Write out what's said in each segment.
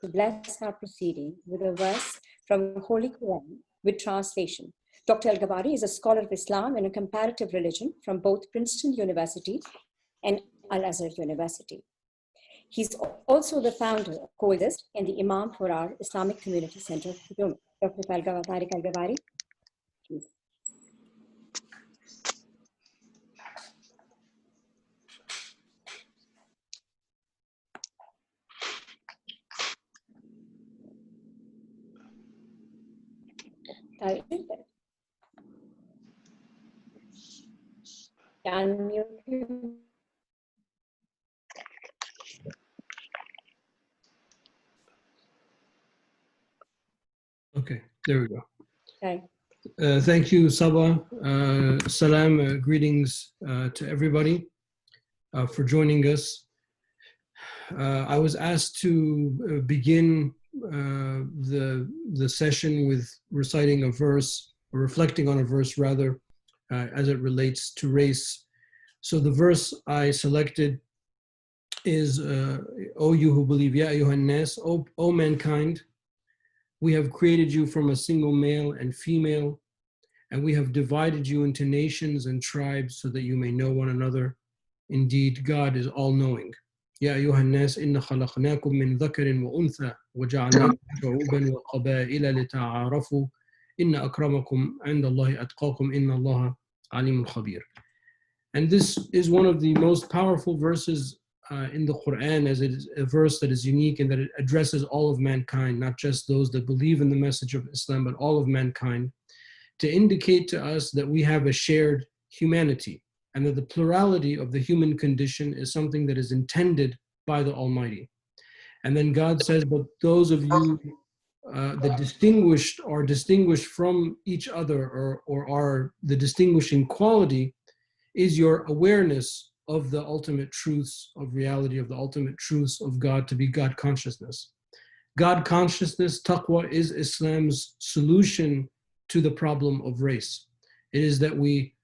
to bless our proceeding with a verse from Holy Quran with translation. Dr. Al-Ghabari is a scholar of Islam and a comparative religion from both Princeton University and Al-Azhar University. He's also the founder of Coexist and the Imam for our Islamic Community Center. Dr. Al-Ghabari, please. Okay, there we go. Hi. Thank you, Saba. Salam, greetings to everybody for joining us. I was asked to begin the session with reciting a verse, or reflecting on a verse rather, as it relates to race. So the verse I selected is, O you who believe, Ya ayyuhan nas, O mankind, we have created you from a single male and female, and we have divided you into nations and tribes so that you may know one another. Indeed, God is all-knowing. يا أيها الناس إن خلقناكم من ذكر وأنثى وجعلناكم شعوبا وقبائل لتعارفوا إن أكرمكم عند الله أتقاكم إن الله عليم خبير. And this is one of the most powerful verses in the Quran, as it is a verse that is unique in that it addresses all of mankind, not just those that believe in the message of Islam, but all of mankind, to indicate to us that we have a shared humanity and that the plurality of the human condition is something that is intended by the Almighty. And then God says, but those of you that distinguished are distinguished from each other, or are the distinguishing quality is your awareness of the ultimate truths of reality, of the ultimate truths of God, to be God consciousness. God consciousness, taqwa, is Islam's solution to the problem of race. It is that we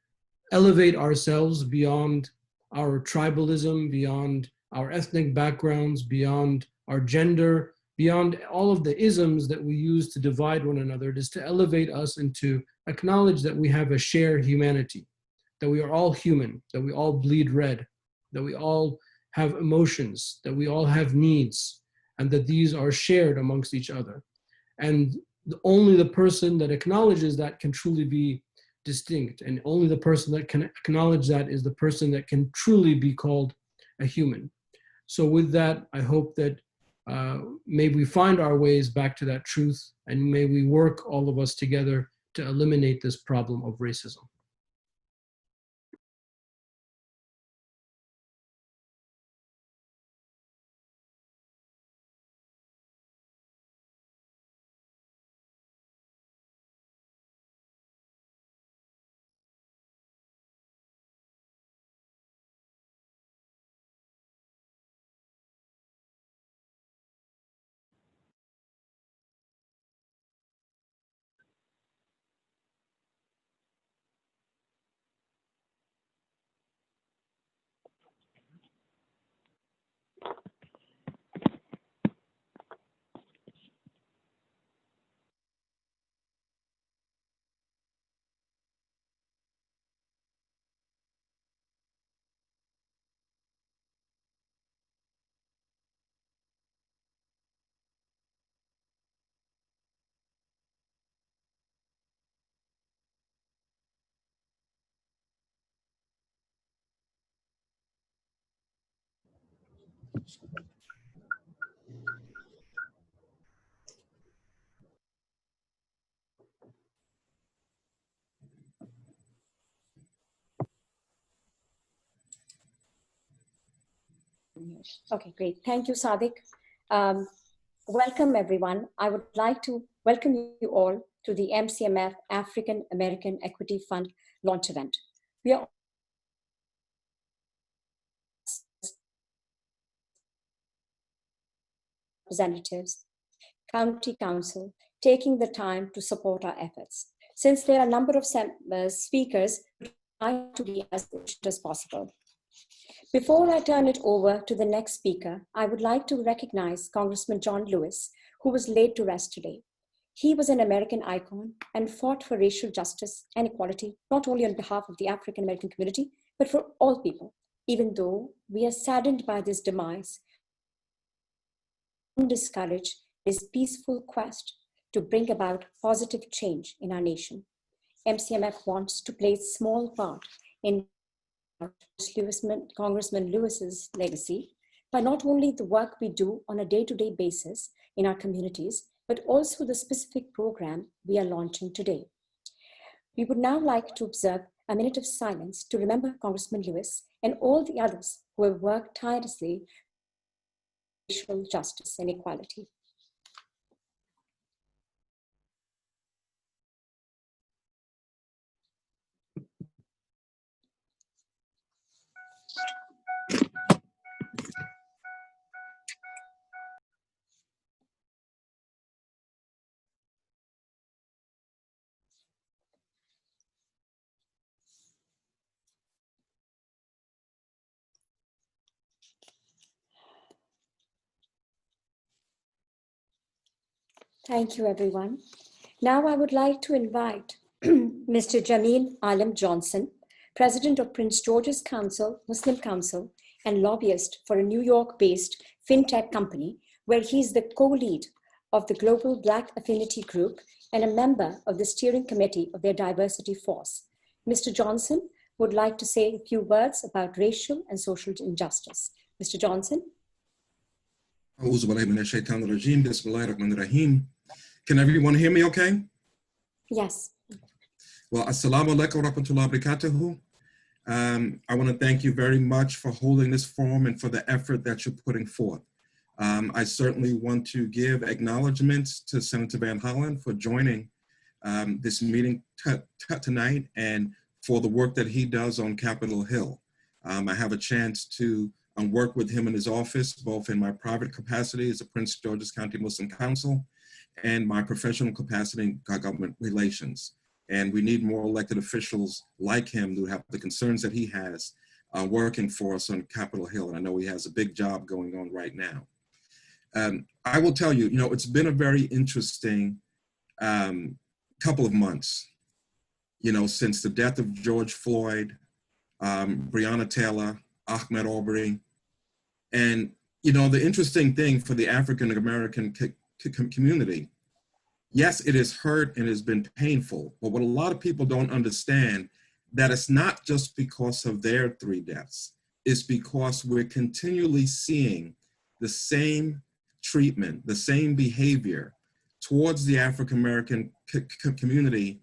elevate ourselves beyond our tribalism, beyond our ethnic backgrounds, beyond our gender, beyond all of the isms that we use to divide one another. It is to elevate us and to acknowledge that we have a shared humanity, that we are all human, that we all bleed red, that we all have emotions, that we all have needs, and that these are shared amongst each other. And only the person that acknowledges that can truly be distinct, and only the person that can acknowledge that is the person that can truly be called a human. So with that, I hope that may we find our ways back to that truth, and may we work, all of us together, to eliminate this problem of racism. Okay, great. Thank you, Sadiq. Welcome, everyone. I would like to welcome you all to the MCMF African American Equity Fund launch event. We are representatives, county council, taking the time to support our efforts. Since there are a number of speakers, I try to be as efficient as possible. Before I turn it over to the next speaker, I would like to recognize Congressman John Lewis, who was laid to rest today. He was an American icon and fought for racial justice and equality, not only on behalf of the African American community, but for all people. Even though we are saddened by this demise, don't discourage this peaceful quest to bring about positive change in our nation. MCMF wants to play a small part in Congressman Lewis's legacy by not only the work we do on a day-to-day basis in our communities, but also the specific program we are launching today. We would now like to observe a minute of silence to remember Congressman Lewis and all the others who have worked tirelessly for racial justice and equality. Thank you, everyone. Now I would like to invite Mr. Jameel Alam Johnson, President of Prince George's Council, Muslim Council, and lobbyist for a New York-based fintech company, where he's the co-lead of the Global Black Affinity Group and a member of the steering committee of their diversity force. Mr. Johnson would like to say a few words about racial and social injustice. Mr. Johnson. Can everyone hear me okay? Yes. Well, assalamu alaikum wa rahmatullahi wa barakatuhu. I want to thank you very much for holding this forum and for the effort that you're putting forth. I certainly want to give acknowledgements to Senator Van Hollen for joining this meeting tonight and for the work that he does on Capitol Hill. I have a chance to work with him in his office, both in my private capacity as a Prince George's County Muslim Council and my professional capacity in government relations. And we need more elected officials like him who have the concerns that he has working for us on Capitol Hill. And I know he has a big job going on right now. I will tell you, it's been a very interesting couple of months, since the death of George Floyd, Breonna Taylor, Ahmaud Arbery. And, the interesting thing for the African American community, yes, it has hurt and has been painful, but what a lot of people don't understand, that it's not just because of their 3 deaths, it's because we're continually seeing the same treatment, the same behavior towards the African American community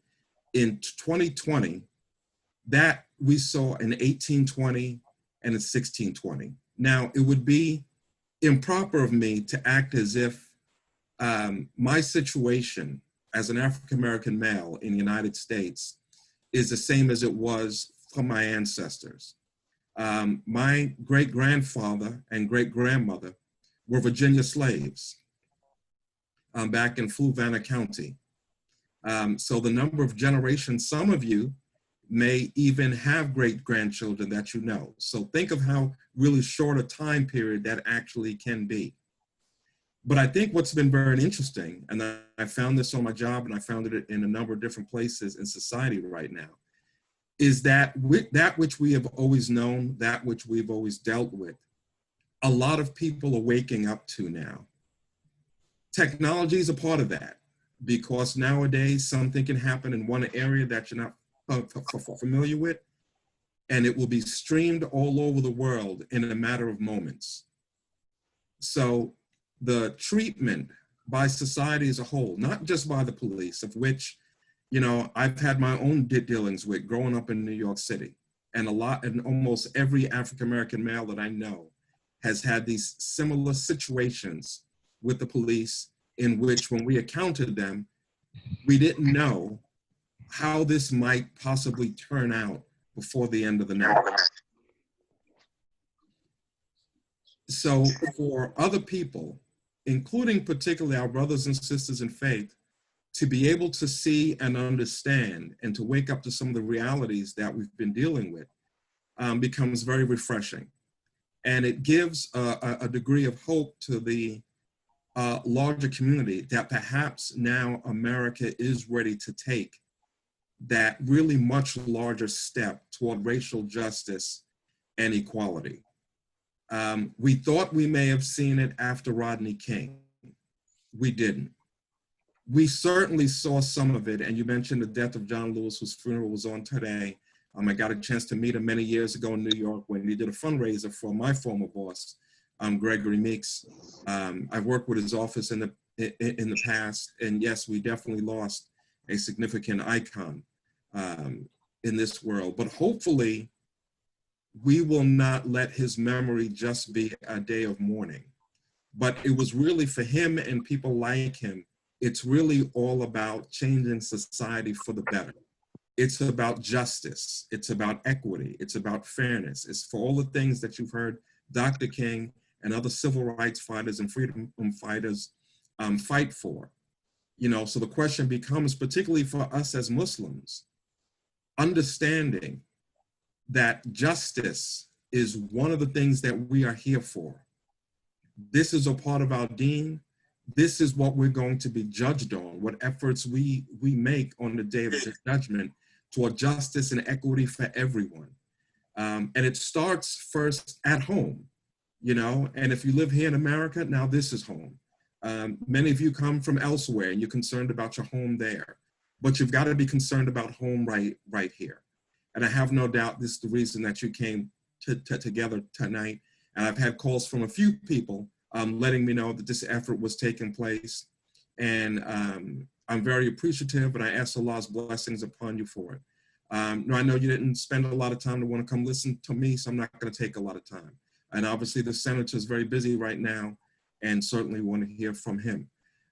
in 2020 that we saw in 1820 and in 1620. Now, it would be improper of me to act as if my situation as an African-American male in the United States is the same as it was for my ancestors. My great-grandfather and great-grandmother were Virginia slaves back in Fluvanna County. So the number of generations, some of you may even have great-grandchildren that you know. So think of how really short a time period that actually can be. But I think what's been very interesting, and I found this on my job and I found it in a number of different places in society right now, is that that which we have always known, that which we've always dealt with, a lot of people are waking up to now. Technology is a part of that, because nowadays something can happen in one area that you're not familiar with, and it will be streamed all over the world in a matter of moments. So the treatment by society as a whole, not just by the police, of which, I've had my own dealings with growing up in New York City, and almost every African-American male that I know has had these similar situations with the police, in which when we encountered them, we didn't know how this might possibly turn out before the end of the night. So for other people, including particularly our brothers and sisters in faith, to be able to see and understand and to wake up to some of the realities that we've been dealing with, becomes very refreshing. And it gives a degree of hope to the larger community that perhaps now America is ready to take that really much larger step toward racial justice and equality. We thought we may have seen it after Rodney King. We didn't. We certainly saw some of it, and you mentioned the death of John Lewis, whose funeral was on today. I got a chance to meet him many years ago in New York when he did a fundraiser for my former boss, Gregory Meeks. I've worked with his office in the past, and yes, we definitely lost a significant icon in this world. But hopefully, we will not let his memory just be a day of mourning. But it was really for him and people like him, it's really all about changing society for the better. It's about justice. It's about equity. It's about fairness. It's for all the things that you've heard Dr. King and other civil rights fighters and freedom fighters fight for. You know, so the question becomes, particularly for us as Muslims, understanding that justice is one of the things that we are here for. This is a part of our deen. This is what we're going to be judged on, what efforts we make on the day of judgment toward justice and equity for everyone. And it starts first at home, you know, and if you live here in America, now this is home. Many of you come from elsewhere and you're concerned about your home there, but you've got to be concerned about home right here. And I have no doubt this is the reason that you came together tonight. And I've had calls from a few people letting me know that this effort was taking place. And I'm very appreciative, and I ask Allah's blessings upon you for it. No, I know you didn't spend a lot of time to want to come listen to me, so I'm not going to take a lot of time. And obviously the senator is very busy right now and certainly want to hear from him.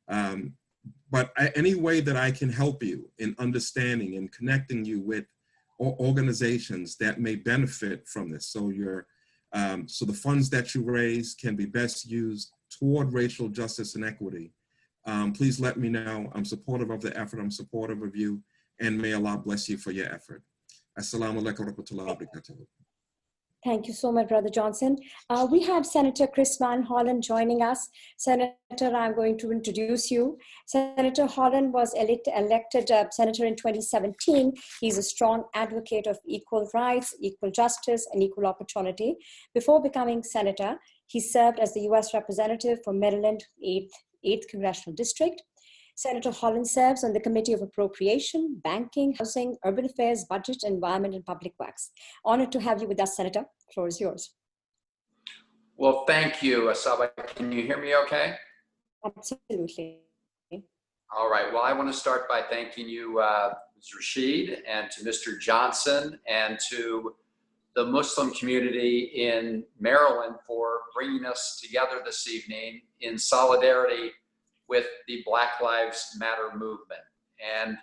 But any way that I can help you in understanding and connecting you with organizations that may benefit from this, so so the funds that you raise can be best used toward racial justice and equity, please let me know. I'm supportive of the effort. I'm supportive of you, and may Allah bless you for your effort. Assalamu alaikum wa rahmatullahi wa barakatuh. Thank you so much, Brother Johnson. We have Senator Chris Van Hollen joining us. Senator, I'm going to introduce you. Senator Hollen was elected senator in 2017. He's a strong advocate of equal rights, equal justice, and equal opportunity. Before becoming senator, he served as the U.S. representative for Maryland 8th Congressional District. Senator Hollen serves on the Committee of Appropriation, Banking, Housing, Urban Affairs, Budget, Environment, and Public Works. Honored to have you with us, Senator. The floor is yours. Well, thank you, Asaba. Can you hear me okay? Absolutely. All right. Well, I want to start by thanking you, Ms. Rashid, and to Mr. Johnson, and to the Muslim community in Maryland for bringing us together this evening in solidarity with the Black Lives Matter movement. And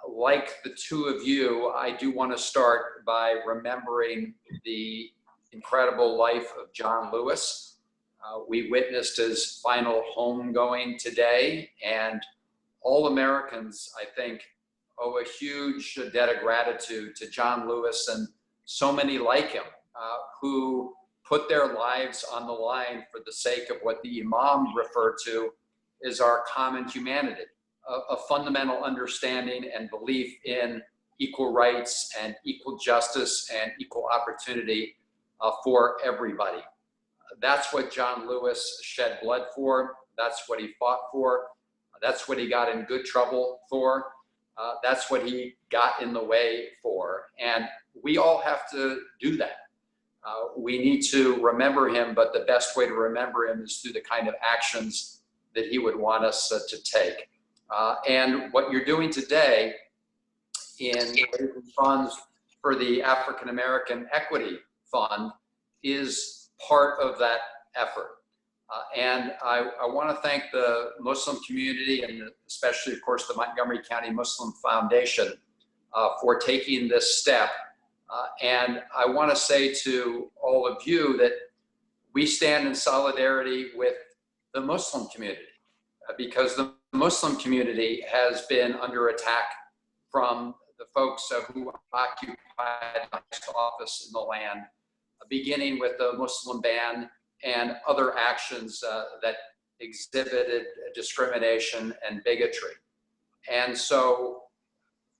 like the two of you, I do want to start by remembering the incredible life of John Lewis. We witnessed his final homegoing today, and all Americans, I think, owe a huge debt of gratitude to John Lewis and so many like him who put their lives on the line for the sake of what the Imam referred to is our common humanity, a fundamental understanding and belief in equal rights and equal justice and equal opportunity for everybody. That's what John Lewis shed blood for. That's what he fought for. That's what he got in good trouble for. That's what he got in the way for. And we all have to do that. We need to remember him, but the best way to remember him is through the kind of actions that he would want us to take. And what you're doing today in raising funds for the African American Equity Fund is part of that effort. And I want to thank the Muslim community, and especially, of course, the Montgomery County Muslim Foundation for taking this step. And I want to say to all of you that we stand in solidarity with the Muslim community, because the Muslim community has been under attack from the folks who occupied the highest office in the land, beginning with the Muslim ban and other actions that exhibited discrimination and bigotry. And so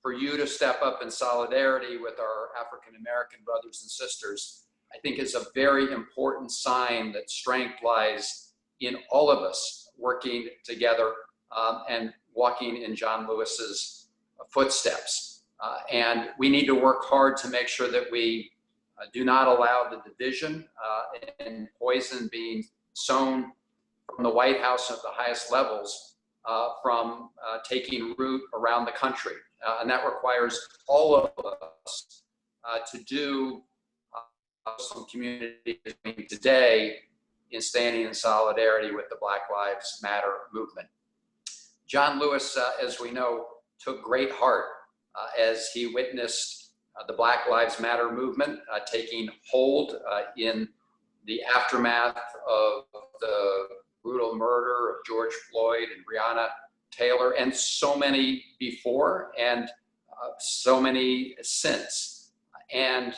for you to step up in solidarity with our African-American brothers and sisters, I think is a very important sign that strength lies in all of us working together and walking in John Lewis's footsteps. And we need to work hard to make sure that we do not allow the division and poison being sown from the White House at the highest levels from taking root around the country. And that requires all of us to do Muslim community today in standing in solidarity with the Black Lives Matter movement. John Lewis, as we know, took great heart as he witnessed the Black Lives Matter movement taking hold in the aftermath of the brutal murder of George Floyd and Breonna Taylor, and so many before and so many since. And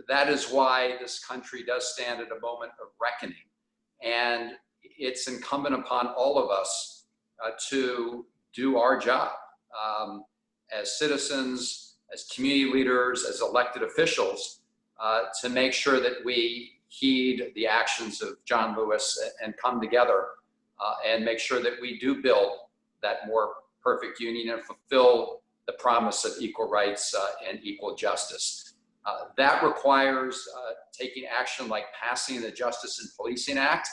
that is why this country does stand at a moment of reckoning. And it's incumbent upon all of us to do our job as citizens, as community leaders, as elected officials, to make sure that we heed the actions of John Lewis and come together and make sure that we do build that more perfect union and fulfill the promise of equal rights and equal justice. That requires taking action like passing the Justice in Policing Act,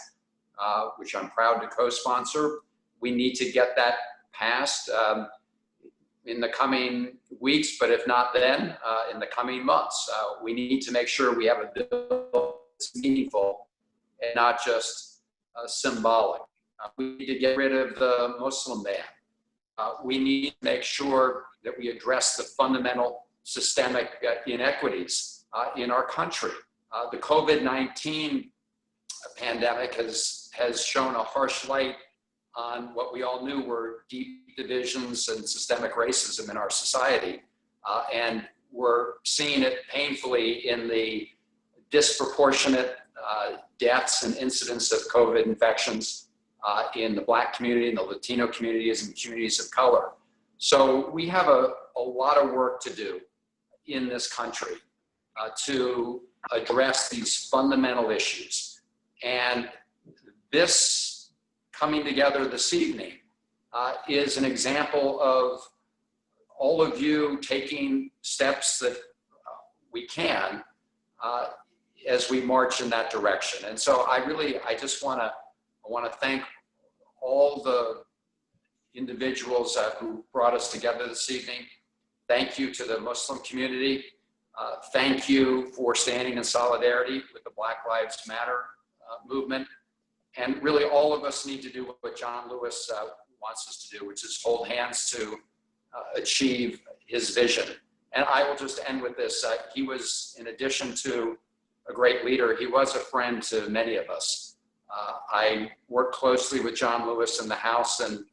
which I'm proud to co-sponsor. We need to get that passed in the coming weeks, but if not then, in the coming months. We need to make sure we have a bill that's meaningful and not just symbolic. We need to get rid of the Muslim ban. We need to make sure that we address the fundamental systemic inequities in our country. The COVID-19 pandemic has shown a harsh light on what we all knew were deep divisions and systemic racism in our society. And we're seeing it painfully in the disproportionate deaths and incidents of COVID infections in the Black community, in the Latino communities, and communities of color. So we have a lot of work to do in this country to address these fundamental issues. And this coming together this evening is an example of all of you taking steps that we can as we march in that direction. And so I just want to thank all the individuals who brought us together this evening. Thank you to the Muslim community. Thank you for standing in solidarity with the Black Lives Matter movement. And really all of us need to do what John Lewis wants us to do, which is hold hands to achieve his vision. And I will just end with this. He was, in addition to a great leader, he was a friend to many of us. I worked closely with John Lewis in the House and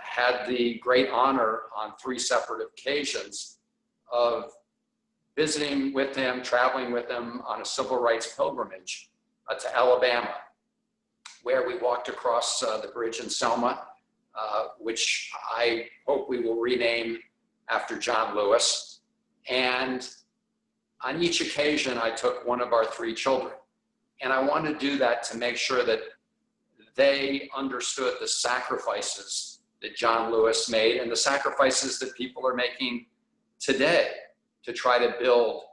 had the great honor on 3 separate occasions of visiting with him, traveling with him on a civil rights pilgrimage to Alabama, where we walked across the bridge in Selma, which I hope we will rename after John Lewis. And on each occasion, I took one of our 3 children. And I wanted to do that to make sure that they understood the sacrifices that John Lewis made and the sacrifices that people are making today to try to build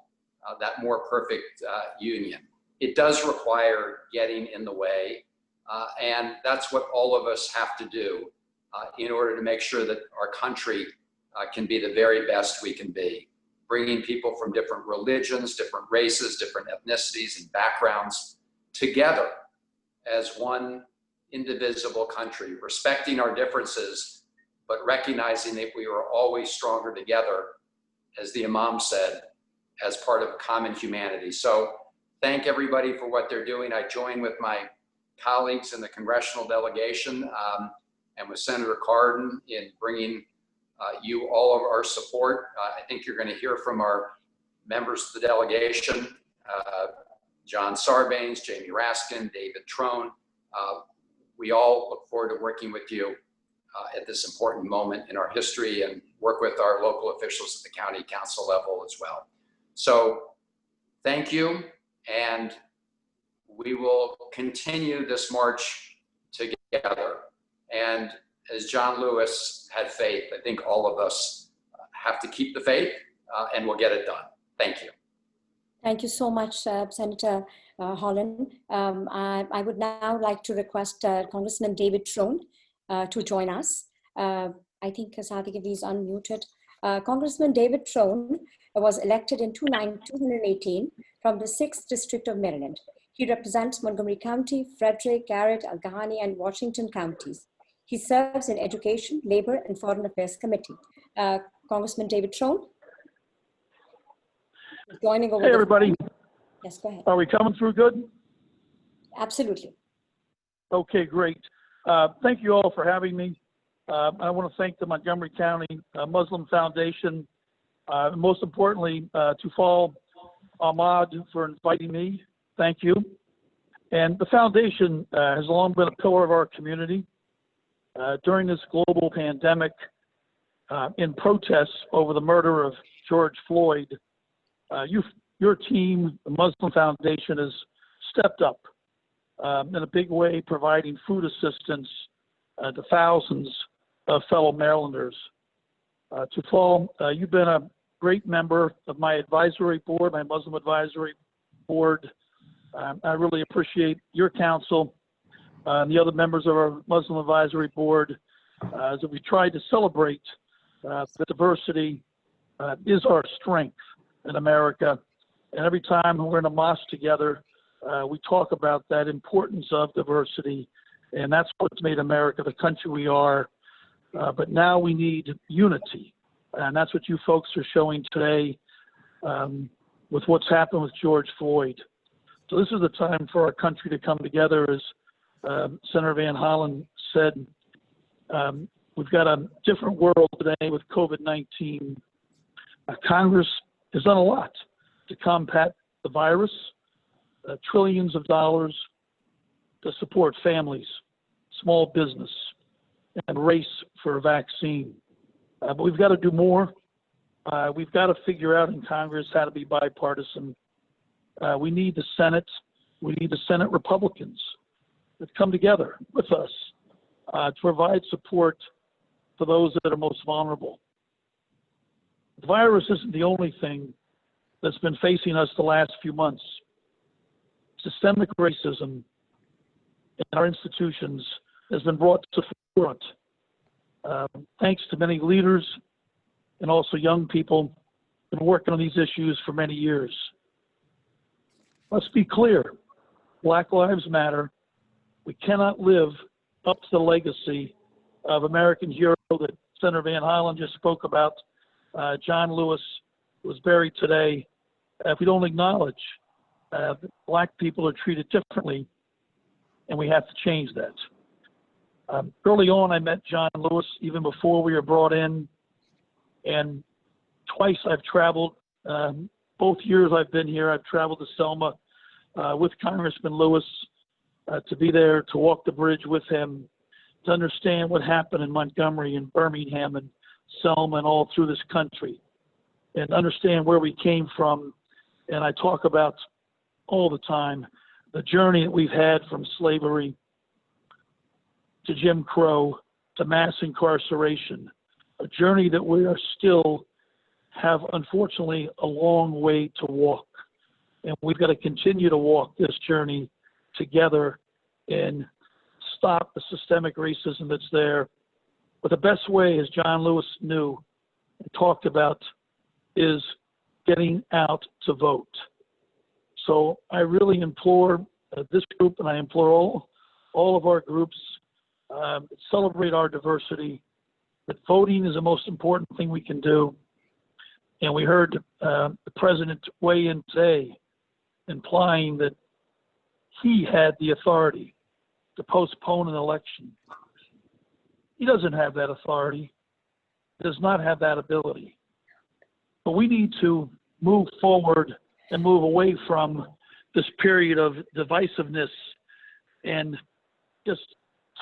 that more perfect union. It does require getting in the way, and that's what all of us have to do in order to make sure that our country can be the very best we can be, bringing people from different religions, different races, different ethnicities and backgrounds together as one indivisible country, respecting our differences, but recognizing that we are always stronger together, as the Imam said, as part of common humanity. So thank everybody for what they're doing. I join with my colleagues in the congressional delegation and with Senator Cardin in bringing you all of our support. I think you're going to hear from our members of the delegation, John Sarbanes, Jamie Raskin, David Trone. We all look forward to working with you at this important moment in our history, and work with our local officials at the county council level as well. So thank you, and we will continue this march together. And as John Lewis had faith, I think all of us have to keep the faith, and we'll get it done. Thank you. Thank you so much, Senator Holland. I would now like to request Congressman David Trone to join us. I think Sadiq is unmuted. Congressman David Trone was elected in 2018 from the 6th District of Maryland. He represents Montgomery County, Frederick, Garrett, Allegheny, and Washington counties. He serves in Education, Labor, and Foreign Affairs Committee. Congressman David Trone? Joining over. Hey, everybody. Yes, go ahead. Are we coming through good? Absolutely. Okay, great. Thank you all for having me. I want to thank the Montgomery County Muslim Foundation, most importantly, Tufal Ahmad for inviting me. Thank you. And the foundation has long been a pillar of our community. During this global pandemic, in protests over the murder of George Floyd, your team, the Muslim Foundation, has stepped up in a big way, providing food assistance to thousands of fellow Marylanders. Tufal, you've been a great member of my advisory board, my Muslim advisory board. I really appreciate your counsel and the other members of our Muslim advisory board as we try to celebrate the diversity is our strength in America. And every time we're in a mosque together, we talk about that importance of diversity, and that's what's made America the country we are. But now we need unity, and that's what you folks are showing today with what's happened with George Floyd. So this is the time for our country to come together, as Senator Van Hollen said. We've got a different world today with COVID-19. Congress has done a lot to combat the virus, trillions of dollars to support families, small business, and race for a vaccine. But we've got to do more. We've got to figure out in Congress how to be bipartisan. We need the Senate. We need the Senate Republicans that come together with us to provide support for those that are most vulnerable. The virus isn't the only thing that's been facing us the last few months. Systemic racism in our institutions has been brought to the forefront. Thanks to many leaders and also young people who've been working on these issues for many years. Let's be clear, Black Lives Matter. We cannot live up to the legacy of American hero that Senator Van Hollen just spoke about, John Lewis, who was buried today. If we don't acknowledge that Black people are treated differently, and we have to change that. Early on, I met John Lewis even before we were brought in, and twice I've traveled. Both years I've been here, I've traveled to Selma with Congressman Lewis to be there, to walk the bridge with him, to understand what happened in Montgomery and Birmingham and Selma and all through this country, and understand where we came from. And I talk about all the time the journey that we've had from slavery to Jim Crow to mass incarceration, a journey that we are still have, unfortunately, a long way to walk. And we've got to continue to walk this journey together and stop the systemic racism that's there. But the best way, as John Lewis knew and talked about, is getting out to vote. So I really implore this group, and I implore all of our groups, celebrate our diversity, that voting is the most important thing we can do. And we heard the president weigh in today, implying that he had the authority to postpone an election. He doesn't have that authority. does not have that ability. But we need to move forward and move away from this period of divisiveness and just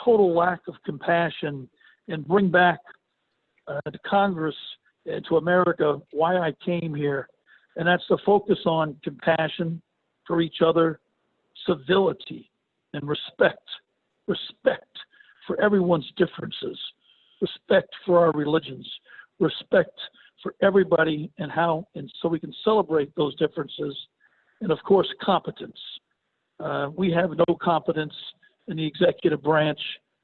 total lack of compassion, and bring back to Congress and to America why I came here. And that's to focus on compassion for each other, civility, and respect. Respect for everyone's differences, respect for our religions, respect for everybody, and so we can celebrate those differences. And of course, competence. We have no competence in the executive branch.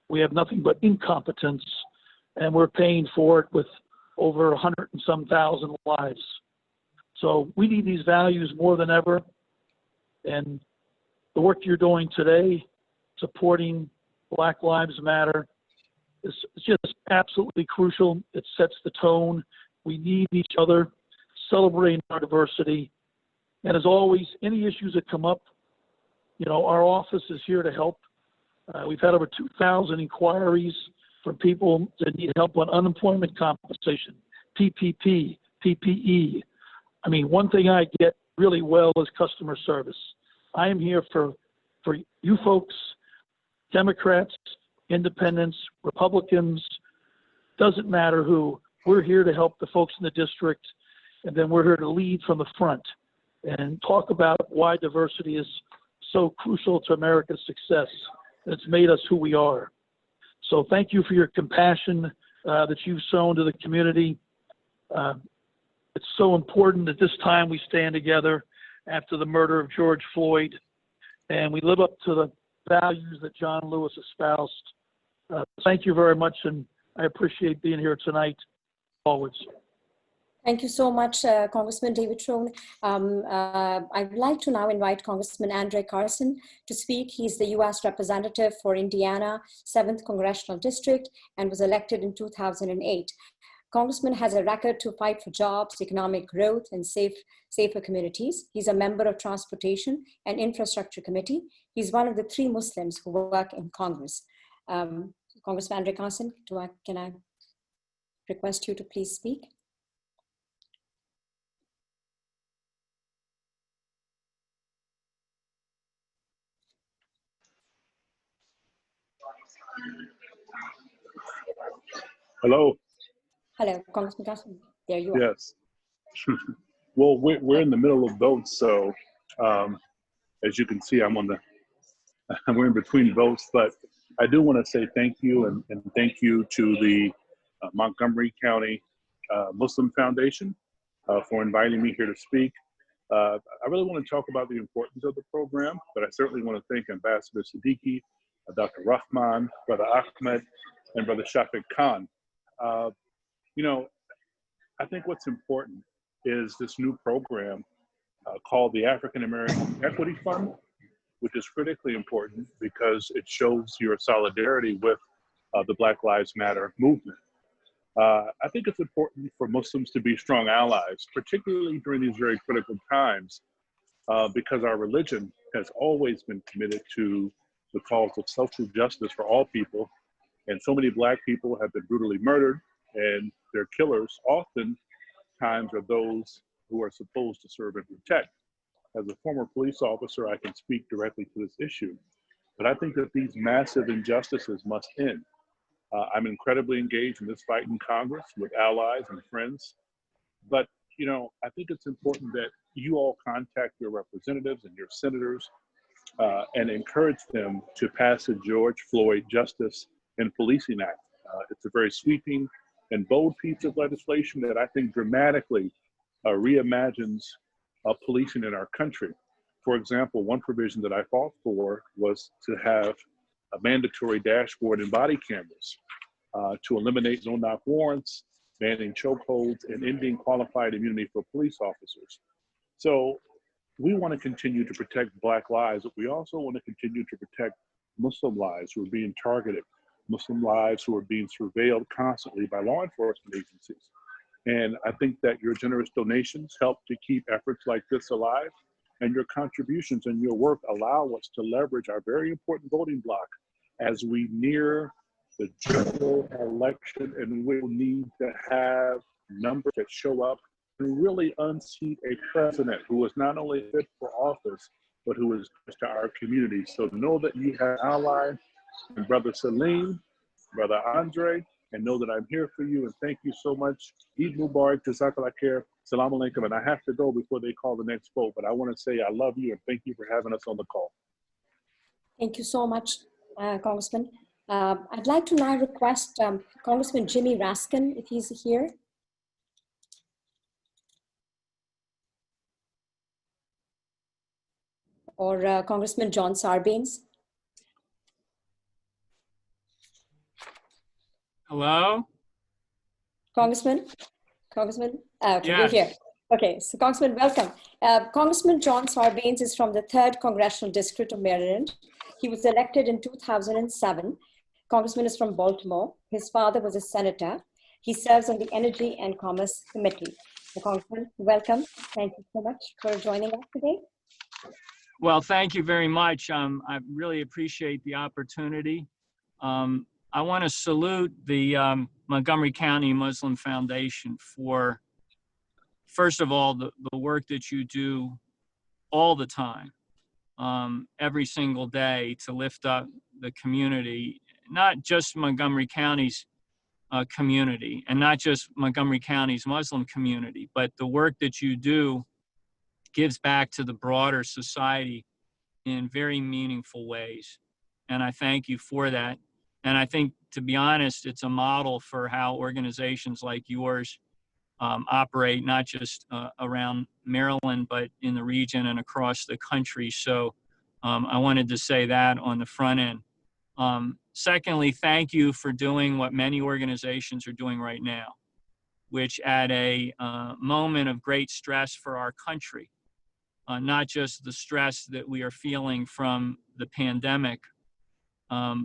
We have nothing but incompetence, and we're paying for it with over 100 and some thousand lives. So we need these values more than ever. And the work you're doing today, supporting Black Lives Matter, is just absolutely crucial. It sets the tone. We need each other, celebrating our diversity. And as always, any issues that come up, our office is here to help. We've had over 2,000 inquiries from people that need help on unemployment compensation, PPP, PPE. I mean, one thing I get really well is customer service. I am here for you folks, Democrats, Independents, Republicans, doesn't matter who. We're here to help the folks in the district, and then we're here to lead from the front and talk about why diversity is so crucial to America's success. It's made us who we are. So thank you for your compassion that you've shown to the community. It's so important that this time we stand together after the murder of George Floyd, and we live up to the values that John Lewis espoused. Thank you very much, and I appreciate being here tonight, always. Thank you so much, Congressman David Trone. I'd like to now invite Congressman Andre Carson to speak. He's the U.S. Representative for Indiana, 7th Congressional District, and was elected in 2008. Congressman has a record to fight for jobs, economic growth, and safer communities. He's a member of Transportation and Infrastructure Committee. He's one of the 3 Muslims who work in Congress. Congressman Andre Carson, can I request you to please speak? Hello. Hello, Congressman Carson. There you are. Yes. Well, we're in the middle of votes, so as you can see, we're in between votes. But I do want to say thank you and thank you to the Montgomery County Muslim Foundation for inviting me here to speak. I really want to talk about the importance of the program, but I certainly want to thank Ambassador Siddiqui, Dr. Rahman, Brother Ahmed, and Brother Shafiq Khan. I think what's important is this new program called the African American Equity Fund, which is critically important because it shows your solidarity with the Black Lives Matter movement. I think it's important for Muslims to be strong allies, particularly during these very critical times, because our religion has always been committed to the cause of social justice for all people. And so many Black people have been brutally murdered, and their killers oftentimes are those who are supposed to serve and protect. As a former police officer, I can speak directly to this issue. But I think that these massive injustices must end. I'm incredibly engaged in this fight in Congress with allies and friends. But, I think it's important that you all contact your representatives and your senators and encourage them to pass the George Floyd Justice and Policing Act. It's a very sweeping and bold piece of legislation that I think dramatically reimagines policing in our country. For example, one provision that I fought for was to have a mandatory dashboard and body cameras to eliminate no-knock warrants, banning chokeholds, and ending qualified immunity for police officers. So we want to continue to protect Black lives, but we also want to continue to protect Muslim lives who are being targeted, Muslim lives who are being surveilled constantly by law enforcement agencies. And I think that your generous donations help to keep efforts like this alive, and your contributions and your work allow us to leverage our very important voting bloc as we near the general election, and we'll need to have numbers that show up and really unseat a president who is not only fit for office, but who is good to our community. So know that you have allies, and Brother Salim, Brother Andre, and know that I'm here for you. And thank you so much. Eid Mubarak, Jazakallah khair, Salam alaikum. And I have to go before they call the next vote, but I want to say I love you and thank you for having us on the call. Thank you so much, Congressman. I'd like to now request Congressman Jimmy Raskin, if he's here. Or Congressman John Sarbanes. Hello? Congressman? Okay, Yes. you're here. Okay, so Congressman, welcome. Congressman John Sarbanes is from the 3rd Congressional District of Maryland. He was elected in 2007. Congressman is from Baltimore. His father was a senator. He serves on the Energy and Commerce Committee. So Congressman, welcome. Thank you so much for joining us today. Well, thank you very much. I really appreciate the opportunity. I want to salute the Montgomery County Muslim Foundation for, first of all, the work that you do all the time, every single day to lift up the community, not just Montgomery County's community and not just Montgomery County's Muslim community, but the work that you do gives back to the broader society in very meaningful ways. And I thank you for that. And I think, to be honest, it's a model for how organizations like yours operate, not just around Maryland, but in the region and across the country. So I wanted to say that on the front end. Secondly, thank you for doing what many organizations are doing right now, which at a moment of great stress for our country, not just the stress that we are feeling from the pandemic,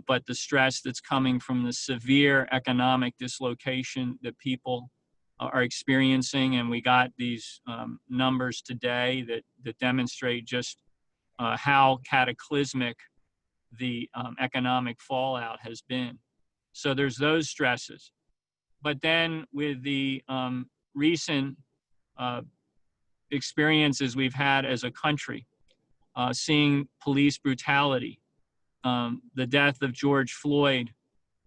but the stress that's coming from the severe economic dislocation that people are experiencing. And we got these numbers today that demonstrate just how cataclysmic the economic fallout has been. So there's those stresses. But then with the recent experiences we've had as a country, seeing police brutality, the death of George Floyd,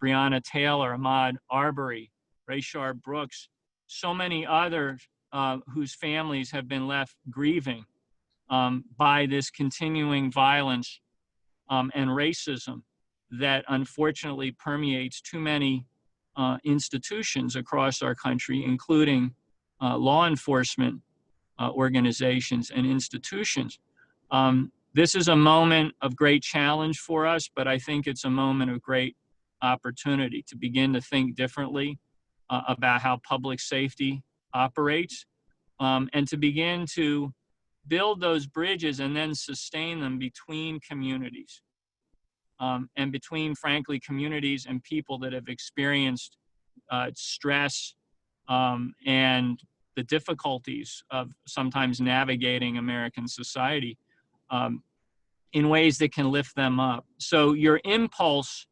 Breonna Taylor, Ahmaud Arbery, Rayshard Brooks, so many others whose families have been left grieving by this continuing violence and racism that unfortunately permeates too many institutions across our country, including law enforcement organizations and institutions. This is a moment of great challenge for us, but I think it's a moment of great opportunity to begin to think differently about how public safety operates, and to begin to build those bridges and then sustain them between communities, and between, frankly, communities and people that have experienced stress and the difficulties of sometimes navigating American society in ways that can lift them up. So your impulse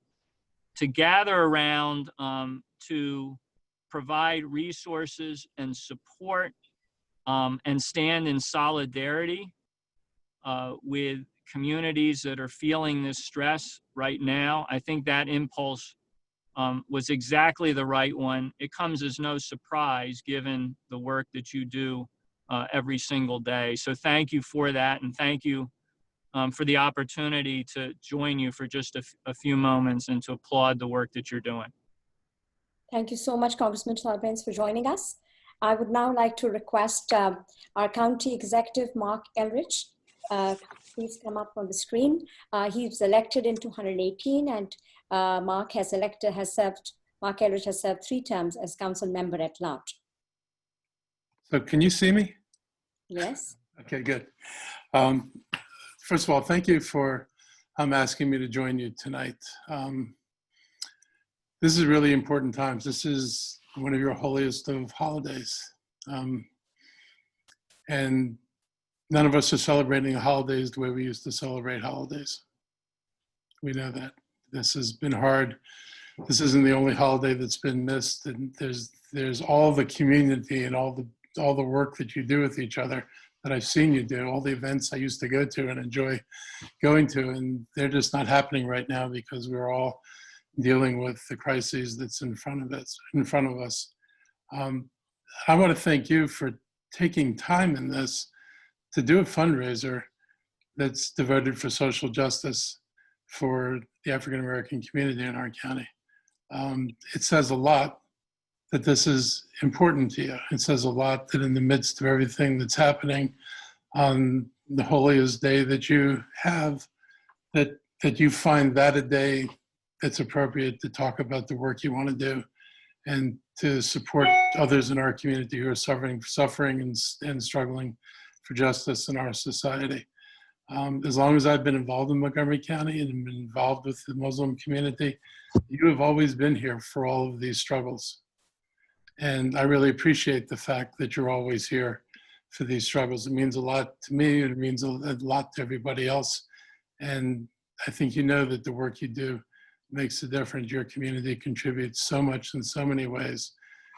to gather around to provide resources and support and stand in solidarity with communities that are feeling this stress right now, I think that impulse was exactly the right one. It comes as no surprise given the work that you do every single day. So thank you for that, and thank you for the opportunity to join you for just a few moments and to applaud the work that you're doing. Thank you so much, Congressman Sarbanes, for joining us. I would now like to request our County Executive, Mark Elrich. Please come up on the screen. He was elected in 2018, and Mark Elrich has served 3 terms as council member at large. So can you see me? Yes. Okay, good. First of all, thank you for asking me to join you tonight. This is really important times. This is one of your holiest of holidays. And none of us are celebrating holidays the way we used to celebrate holidays. We know that. This has been hard this isn't the only holiday that's been missed, and there's all the community and all the work that you do with each other that I've seen you do, all the events I used to go to and enjoy going to, and they're just not happening right now because we're all dealing with the crises that's in front of us. I want to thank you for taking time in this to do a fundraiser that's devoted for social justice for the African American community in our county. It says a lot that this is important to you. It says a lot that in the midst of everything that's happening on the holiest day that you have, that you find that a day that's appropriate to talk about the work you want to do and to support others in our community who are suffering and struggling for justice in our society. As long as I've been involved in Montgomery County and been involved with the Muslim community, you have always been here for all of these struggles. And I really appreciate the fact that you're always here for these struggles. It means a lot to me, and it means a lot to everybody else. And I think you know that the work you do makes a difference. Your community contributes so much in so many ways,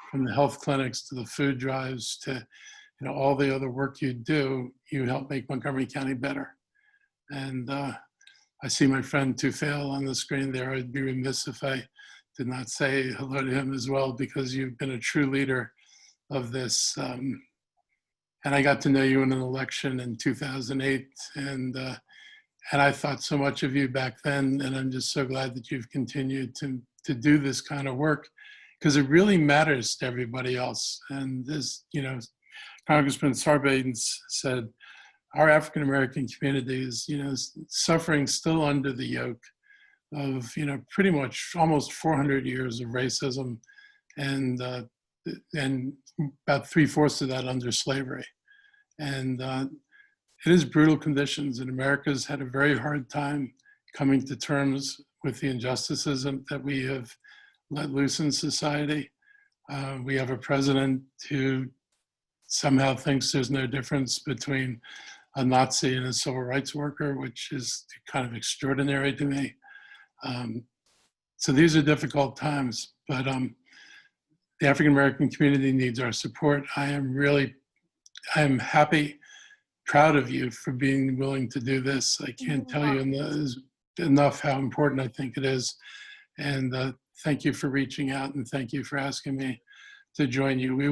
from the health clinics to the food drives to all the other work you do. You help make Montgomery County better. And I see my friend Tufail on the screen there. I'd be remiss if I did not say hello to him as well, because you've been a true leader of this. And I got to know you in an election in 2008, and I thought so much of you back then, and I'm just so glad that you've continued to do this kind of work, because it really matters to everybody else. And as Congressman Sarbanes said, our African American community is suffering still under the yoke of pretty much almost 400 years of racism, and about 3/4 of that under slavery. And it is brutal conditions, and America's had a very hard time coming to terms with the injustices that we have let loose in society. We have a president who somehow thinks there's no difference between a Nazi and a civil rights worker, which is kind of extraordinary to me. So these are difficult times, but the African American community needs our support. I am happy, proud of you for being willing to do this. I can't tell you enough how important I think it is. And thank you for reaching out, and thank you for asking me to join you. We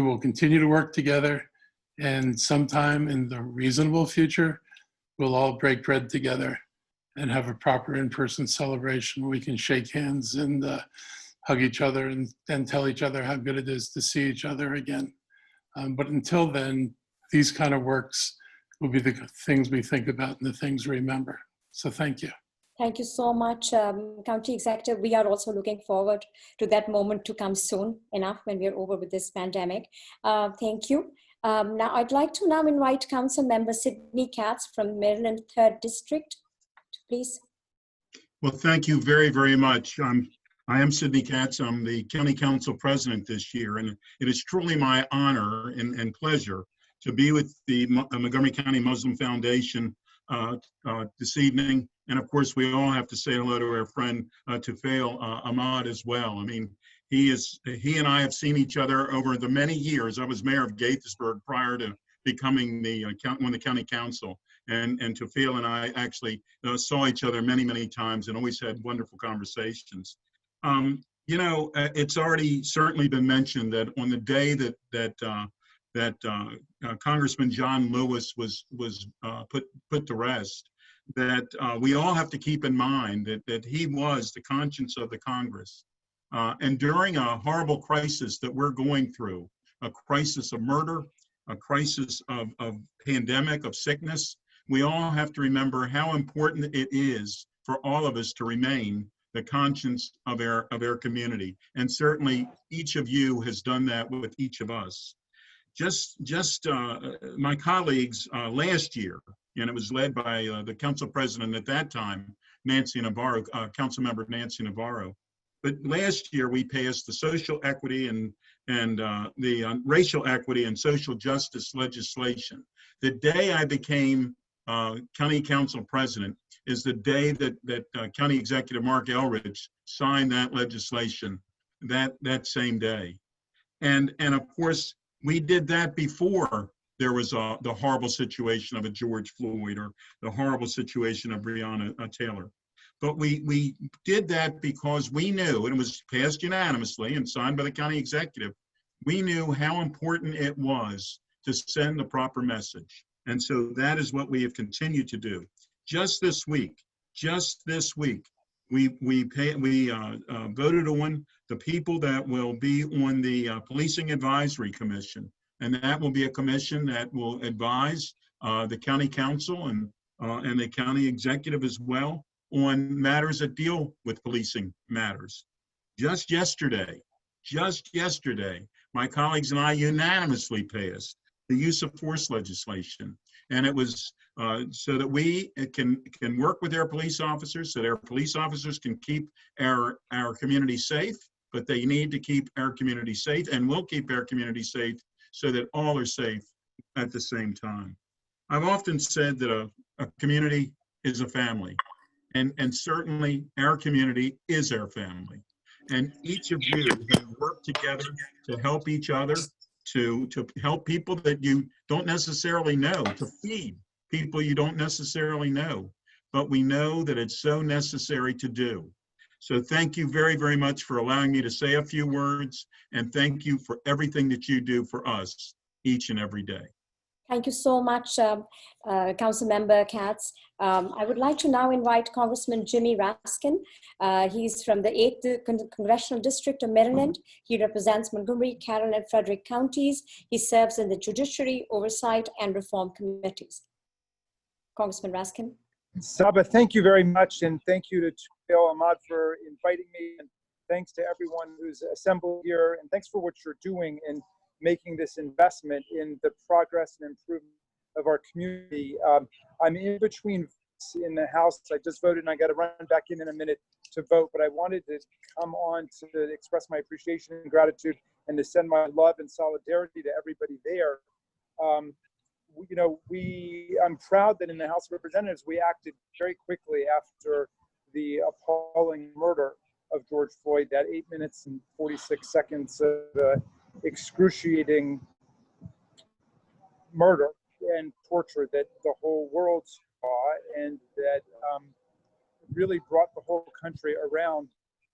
will continue to work together, and sometime in the reasonable future, we'll all break bread together and have a proper in-person celebration where we can shake hands and hug each other and tell each other how good it is to see each other again. But until then, these kind of works will be the things we think about and the things we remember. So thank you. Thank you so much, County Executive. We are also looking forward to that moment to come soon enough when we are over with this pandemic. Thank you. Now, I'd like to now invite Council Member Sidney Katz from Maryland 3rd District, please. Well, thank you very, very much. I am Sidney Katz. I'm the County Council President this year, and it is truly my honor and pleasure to be with the Montgomery County Muslim Foundation this evening. And of course, we all have to say hello to our friend Tufail Ahmad as well. I mean, he and I have seen each other over the many years. I was mayor of Gaithersburg prior to becoming on the county council. And Tufail and I actually saw each other many, many times and always had wonderful conversations. It's already certainly been mentioned that on the day that Congressman John Lewis was put to rest, that we all have to keep in mind that he was the conscience of the Congress. And during a horrible crisis that we're going through, a crisis of murder, a crisis of pandemic, of sickness, we all have to remember how important it is for all of us to remain the conscience of our community. And certainly each of you has done that with each of us. Just my colleagues last year, and it was led by the council president at that time, Nancy Navarro, council member Nancy Navarro. But last year we passed the social equity and the racial equity and social justice legislation. The day I became county council president is the day that County Executive Mark Elridge signed that legislation that same day. And of course, we did that before there was the horrible situation of a George Floyd or the horrible situation of Breonna Taylor. But we did that because we knew, and it was passed unanimously and signed by the county executive, we knew how important it was to send the proper message. And so that is what we have continued to do. Just this week, we voted on the people that will be on the Policing Advisory Commission. And that will be a commission that will advise the county council and the county executive as well on matters that deal with policing matters. Just yesterday, my colleagues and I unanimously passed the use of force legislation. And it was so that we can work with our police officers, so that our police officers can keep our community safe, but they need to keep our community safe, and will keep our community safe so that all are safe at the same time. I've often said that a community is a family, and certainly our community is our family. And each of you have worked together to help each other, to help people that you don't necessarily know, to feed people you don't necessarily know, but we know that it's so necessary to do. So thank you very, very much for allowing me to say a few words, and thank you for everything that you do for us each and every day. Thank you so much, Councilmember Katz. I would like to now invite Congressman Jimmy Raskin. He's from the 8th Congressional District of Maryland. He represents Montgomery, Carroll, and Frederick counties. He serves in the Judiciary, Oversight, and Reform Committees. Congressman Raskin. Saba, thank you very much, and thank you to Bill Ahmad for inviting me, and thanks to everyone who's assembled here, and thanks for what you're doing in making this investment in the progress and improvement of our community. I'm in between in the House. I just voted and I got to run back in a minute to vote, but I wanted to come on to express my appreciation and gratitude and to send my love and solidarity to everybody there. I'm proud that in the House of Representatives, we acted very quickly after the appalling murder of George Floyd, that 8 minutes and 46 seconds of excruciating murder and torture that the whole world saw, and that really brought the whole country around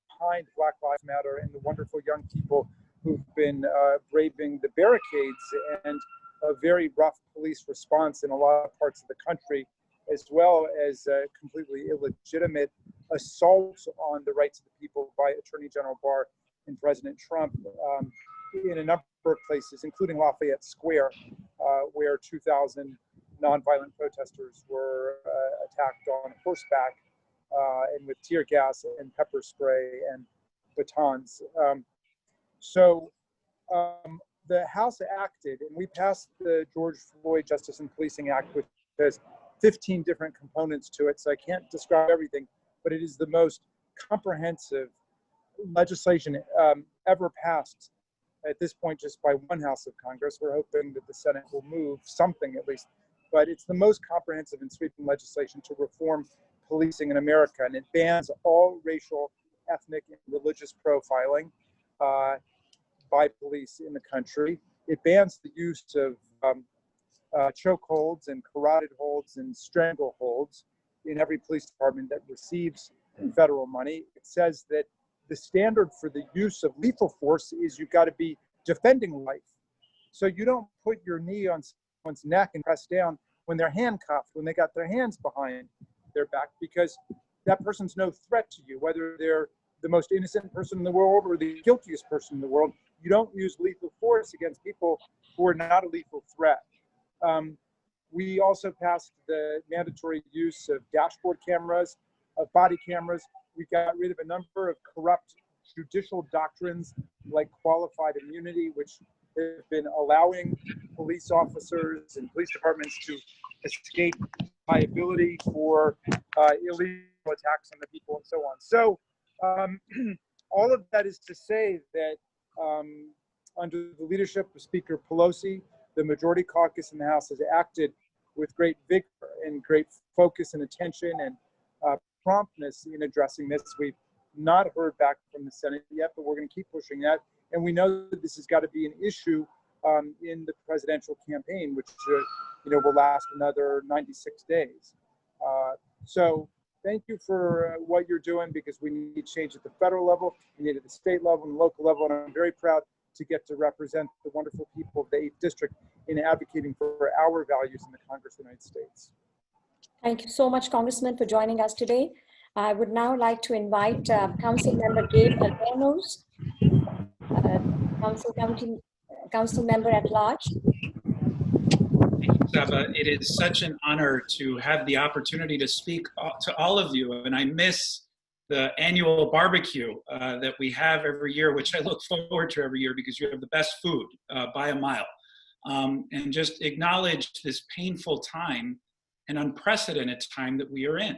behind Black Lives Matter and the wonderful young people who've been braving the barricades and a very rough police response in a lot of parts of the country, as well as completely illegitimate assaults on the rights of the people by Attorney General Barr and President Trump in a number of places, including Lafayette Square, where 2,000 nonviolent protesters were attacked on horseback and with tear gas and pepper spray and batons. The House acted, and we passed the George Floyd Justice and Policing Act, which has 15 different components to it, so I can't describe everything, but it is the most comprehensive legislation ever passed at this point just by one House of Congress. We're hoping that the Senate will move something at least, but it's the most comprehensive and sweeping legislation to reform policing in America, and it bans all racial, ethnic, and religious profiling by police in the country. It bans the use of chokeholds and carotid holds and strangleholds in every police department that receives federal money. It says that the standard for the use of lethal force is you've got to be defending life. So you don't put your knee on someone's neck and press down when they're handcuffed, when they got their hands behind their back, because that person's no threat to you, whether they're the most innocent person in the world or the guiltiest person in the world. You don't use lethal force against people who are not a lethal threat. We also passed the mandatory use of dashboard cameras, of body cameras. We got rid of a number of corrupt judicial doctrines like qualified immunity, which have been allowing police officers and police departments to escape liability for illegal attacks on the people and so on. So all of that is to say that under the leadership of Speaker Pelosi, the majority caucus in the House has acted with great vigor and great focus and attention and promptness in addressing this. We've not heard back from the Senate yet, but we're going to keep pushing that. And we know that this has got to be an issue in the presidential campaign, which will last another 96 days. So thank you for what you're doing, because we need change at the federal level, we need it at the state level and the local level, and I'm very proud to get to represent the wonderful people of the 8th District in advocating for our values in the Congress of the United States. Thank you so much, Congressman, for joining us today. I would now like to invite Council Member Gabe Albornoz, Council Member at Large. Thank you, Saba. It is such an honor to have the opportunity to speak to all of you, and I miss the annual barbecue that we have every year, which I look forward to every year because you have the best food by a mile. And just acknowledge this painful time and unprecedented time that we are in.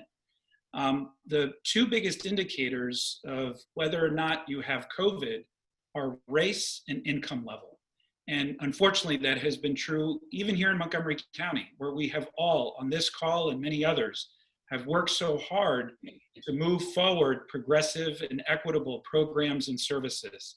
The two biggest indicators of whether or not you have COVID are race and income level. And unfortunately, that has been true even here in Montgomery County, where we have all on this call and many others have worked so hard to move forward progressive and equitable programs and services.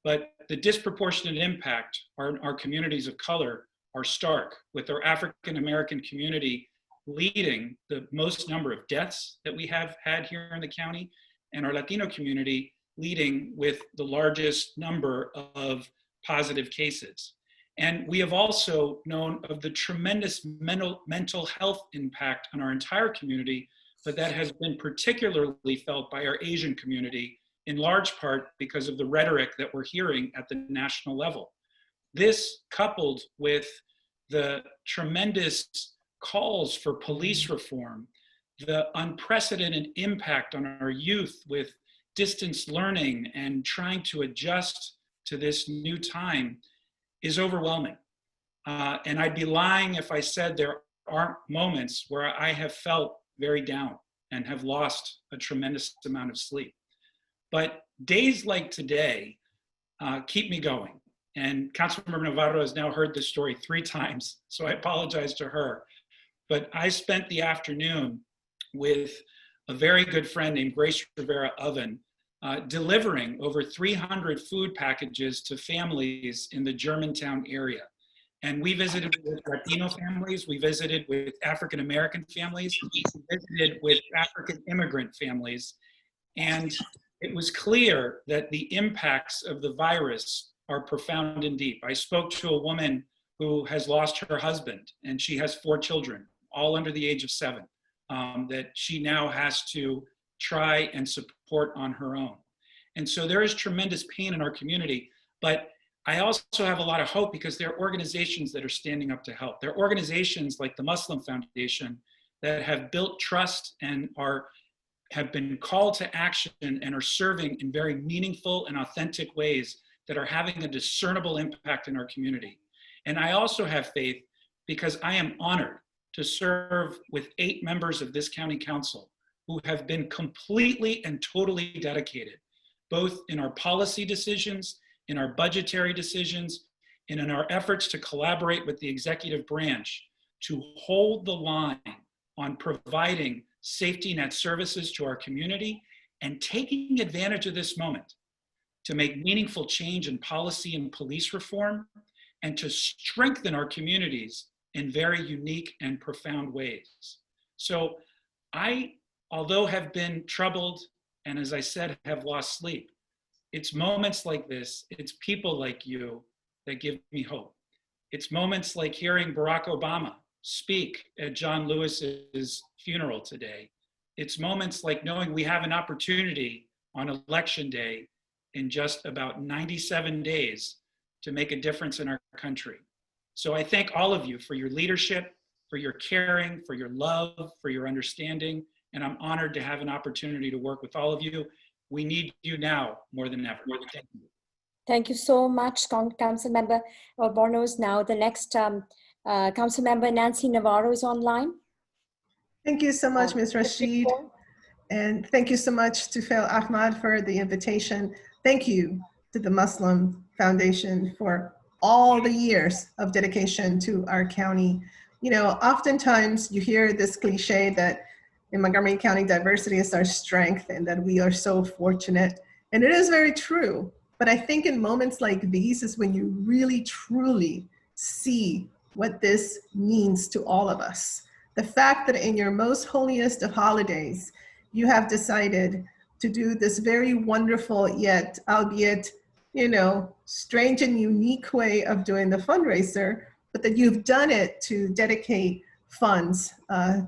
But the disproportionate impact on our communities of color are stark, with our African American community leading the most number of deaths that we have had here in the county, and our Latino community leading with the largest number of positive cases. And we have also known of the tremendous mental health impact on our entire community, but that has been particularly felt by our Asian community, in large part because of the rhetoric that we're hearing at the national level. This, coupled with the tremendous calls for police reform, the unprecedented impact on our youth with distance learning and trying to adjust to this new time, is overwhelming. And I'd be lying if I said there aren't moments where I have felt very down and have lost a tremendous amount of sleep. But days like today keep me going. And Councilmember Navarro has now heard this story 3 times, so I apologize to her. But I spent the afternoon with a very good friend named Grace Rivera Oven, delivering over 300 food packages to families in the Germantown area. And we visited with Latino families, we visited with African American families, we visited with African immigrant families. And it was clear that the impacts of the virus are profound and deep. I spoke to a woman who has lost her husband, and she has 4 children, all under the age of 7, that she now has to try and support on her own. And so there is tremendous pain in our community, but I also have a lot of hope because there are organizations that are standing up to help. There are organizations like the Muslim Foundation that have built trust and have been called to action and are serving in very meaningful and authentic ways that are having a discernible impact in our community. And I also have faith because I am honored to serve with 8 members of this county council who have been completely and totally dedicated, both in our policy decisions, in our budgetary decisions, and in our efforts to collaborate with the executive branch to hold the line on providing safety net services to our community and taking advantage of this moment to make meaningful change in policy and police reform and to strengthen our communities in very unique and profound ways. So I, although have been troubled and as I said, have lost sleep, it's moments like this, it's people like you that give me hope. It's moments like hearing Barack Obama speak at John Lewis's funeral today. It's moments like knowing we have an opportunity on Election Day in just about 97 days to make a difference in our country. So I thank all of you for your leadership, for your caring, for your love, for your understanding, and I'm honored to have an opportunity to work with all of you. We need you now more than ever. Thank you. Thank you so much, Councilmember Albornoz. Now the next Councilmember Nancy Navarro is online. Thank you so much, Ms. Rashid. And thank you so much to Fail Ahmad for the invitation. Thank you to the Muslim Foundation for all the years of dedication to our county. You know, oftentimes you hear this cliche that in Montgomery County, diversity is our strength and that we are so fortunate. And it is very true. But I think in moments like these is when you really, truly see what this means to all of us. The fact that in your most holiest of holidays, you have decided to do this very wonderful, yet albeit, you know, strange and unique way of doing the fundraiser, but that you've done it to dedicate funds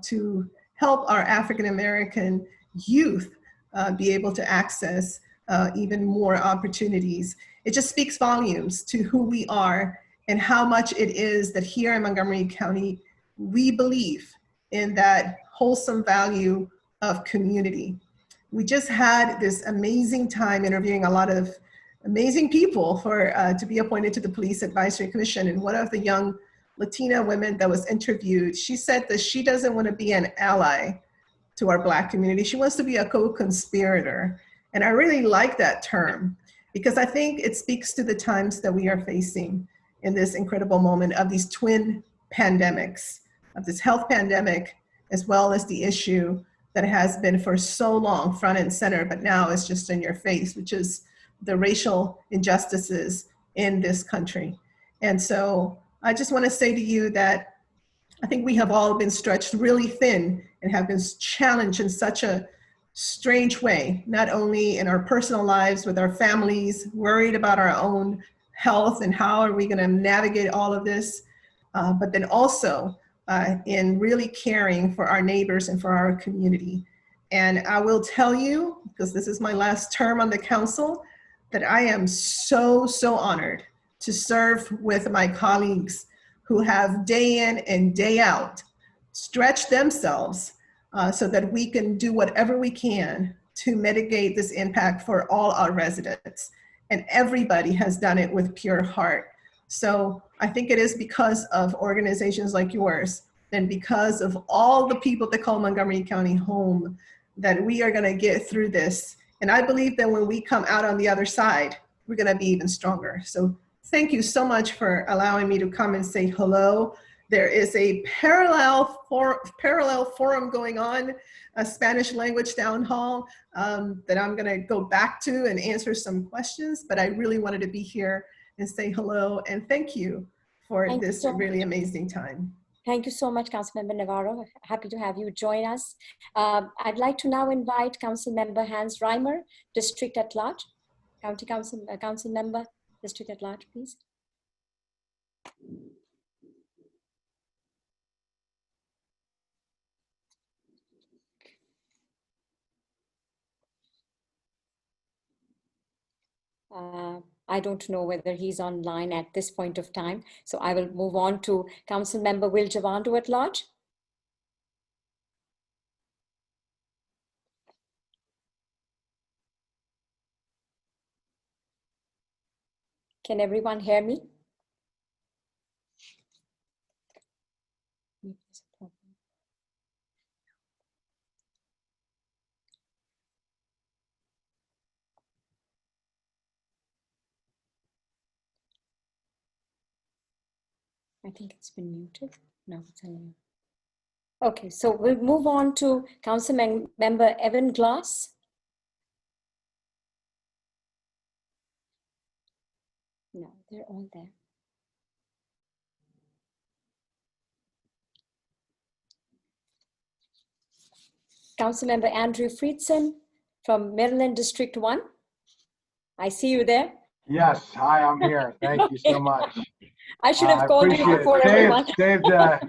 to help our African American youth be able to access even more opportunities. It just speaks volumes to who we are and how much it is that here in Montgomery County, we believe in that wholesome value of community. We just had this amazing time interviewing a lot of amazing people for to be appointed to the Police Advisory Commission. And one of the young Latina women that was interviewed, she said that she doesn't want to be an ally to our Black community. She wants to be a co-conspirator. And I really like that term because I think it speaks to the times that we are facing in this incredible moment of these twin pandemics, of this health pandemic, as well as the issue that has been for so long front and center, but now it's just in your face, which is the racial injustices in this country. And so I just want to say to you that I think we have all been stretched really thin and have been challenged in such a strange way, not only in our personal lives with our families, worried about our own health and how are we going to navigate all of this, but then also in really caring for our neighbors and for our community. And I will tell you, because this is my last term on the council, that I am so, so honored to serve with my colleagues who have day in and day out stretched themselves so that we can do whatever we can to mitigate this impact for all our residents. And everybody has done it with pure heart. So I think it is because of organizations like yours and because of all the people that call Montgomery County home that we are gonna get through this. And I believe that when we come out on the other side, we're gonna be even stronger. So thank you so much for allowing me to come and say hello. There is a parallel forum going on, a Spanish language town hall that I'm gonna go back to and answer some questions, but I really wanted to be here and say hello and thank you for this really amazing time. Thank you so much, Councilmember Navarro. Happy to have you join us. I'd like to now invite Councilmember Hans Reimer, District at Large. County Council Member, District at Large, please. I don't know whether he's online at this point of time, so I will move on to Councilmember Will Javando at Large. Can everyone hear me? I think it's been muted. No, it's unmuted. Okay, so we'll move on to Councilmember Evan Glass. No, they're all there. Councilmember Andrew Friedson from Maryland District 1. I see you there. Yes, hi, I'm here. Thank you so much. I should have called you before everyone. Dave, yeah,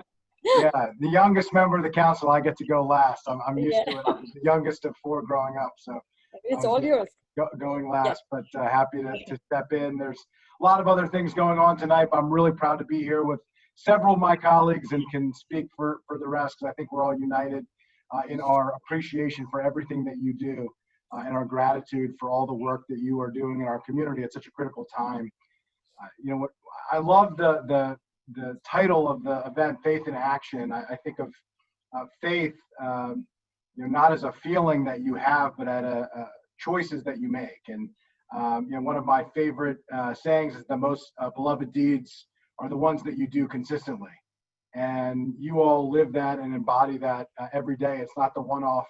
the youngest member of the council, I get to go last. I'm used to it. I was the youngest of 4 growing up, so it's all yours. Going last, but happy to step in. There's a lot of other things going on tonight, but I'm really proud to be here with several of my colleagues and can speak for the rest, because I think we're all united in our appreciation for everything that you do and our gratitude for all the work that you are doing in our community at such a critical time. You know what? I love the title of the event, Faith in Action. I think of faith, you know, not as a feeling that you have, but at choices that you make. And you know, one of my favorite sayings is the most beloved deeds are the ones that you do consistently. And you all live that and embody that every day. It's not the one-off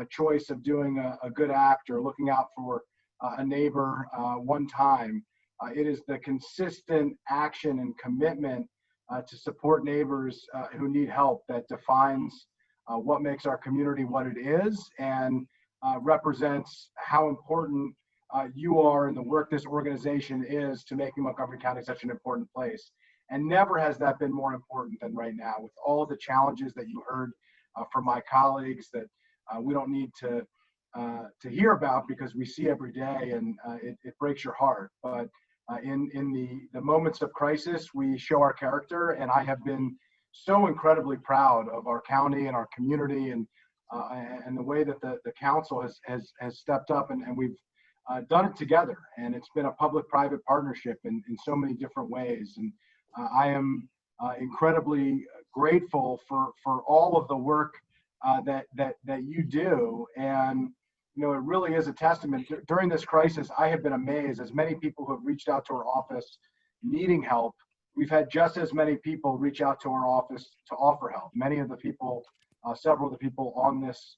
choice of doing a good act or looking out for a neighbor one time. It is the consistent action and commitment to support neighbors who need help that defines what makes our community what it is, and represents how important you are and the work this organization is to making Montgomery County such an important place. And never has that been more important than right now, with all the challenges that you heard from my colleagues that we don't need to hear about because we see every day, and it breaks your heart. But in the moments of crisis, we show our character, and I have been so incredibly proud of our county and our community, and the way that the council has stepped up, and we've done it together. And it's been a public-private partnership in so many different ways. And I am incredibly grateful for all of the work that you do. And you know, it really is a testament. During this crisis, I have been amazed as many people who have reached out to our office needing help. We've had just as many people reach out to our office to offer help. Many of the people, several of the people on this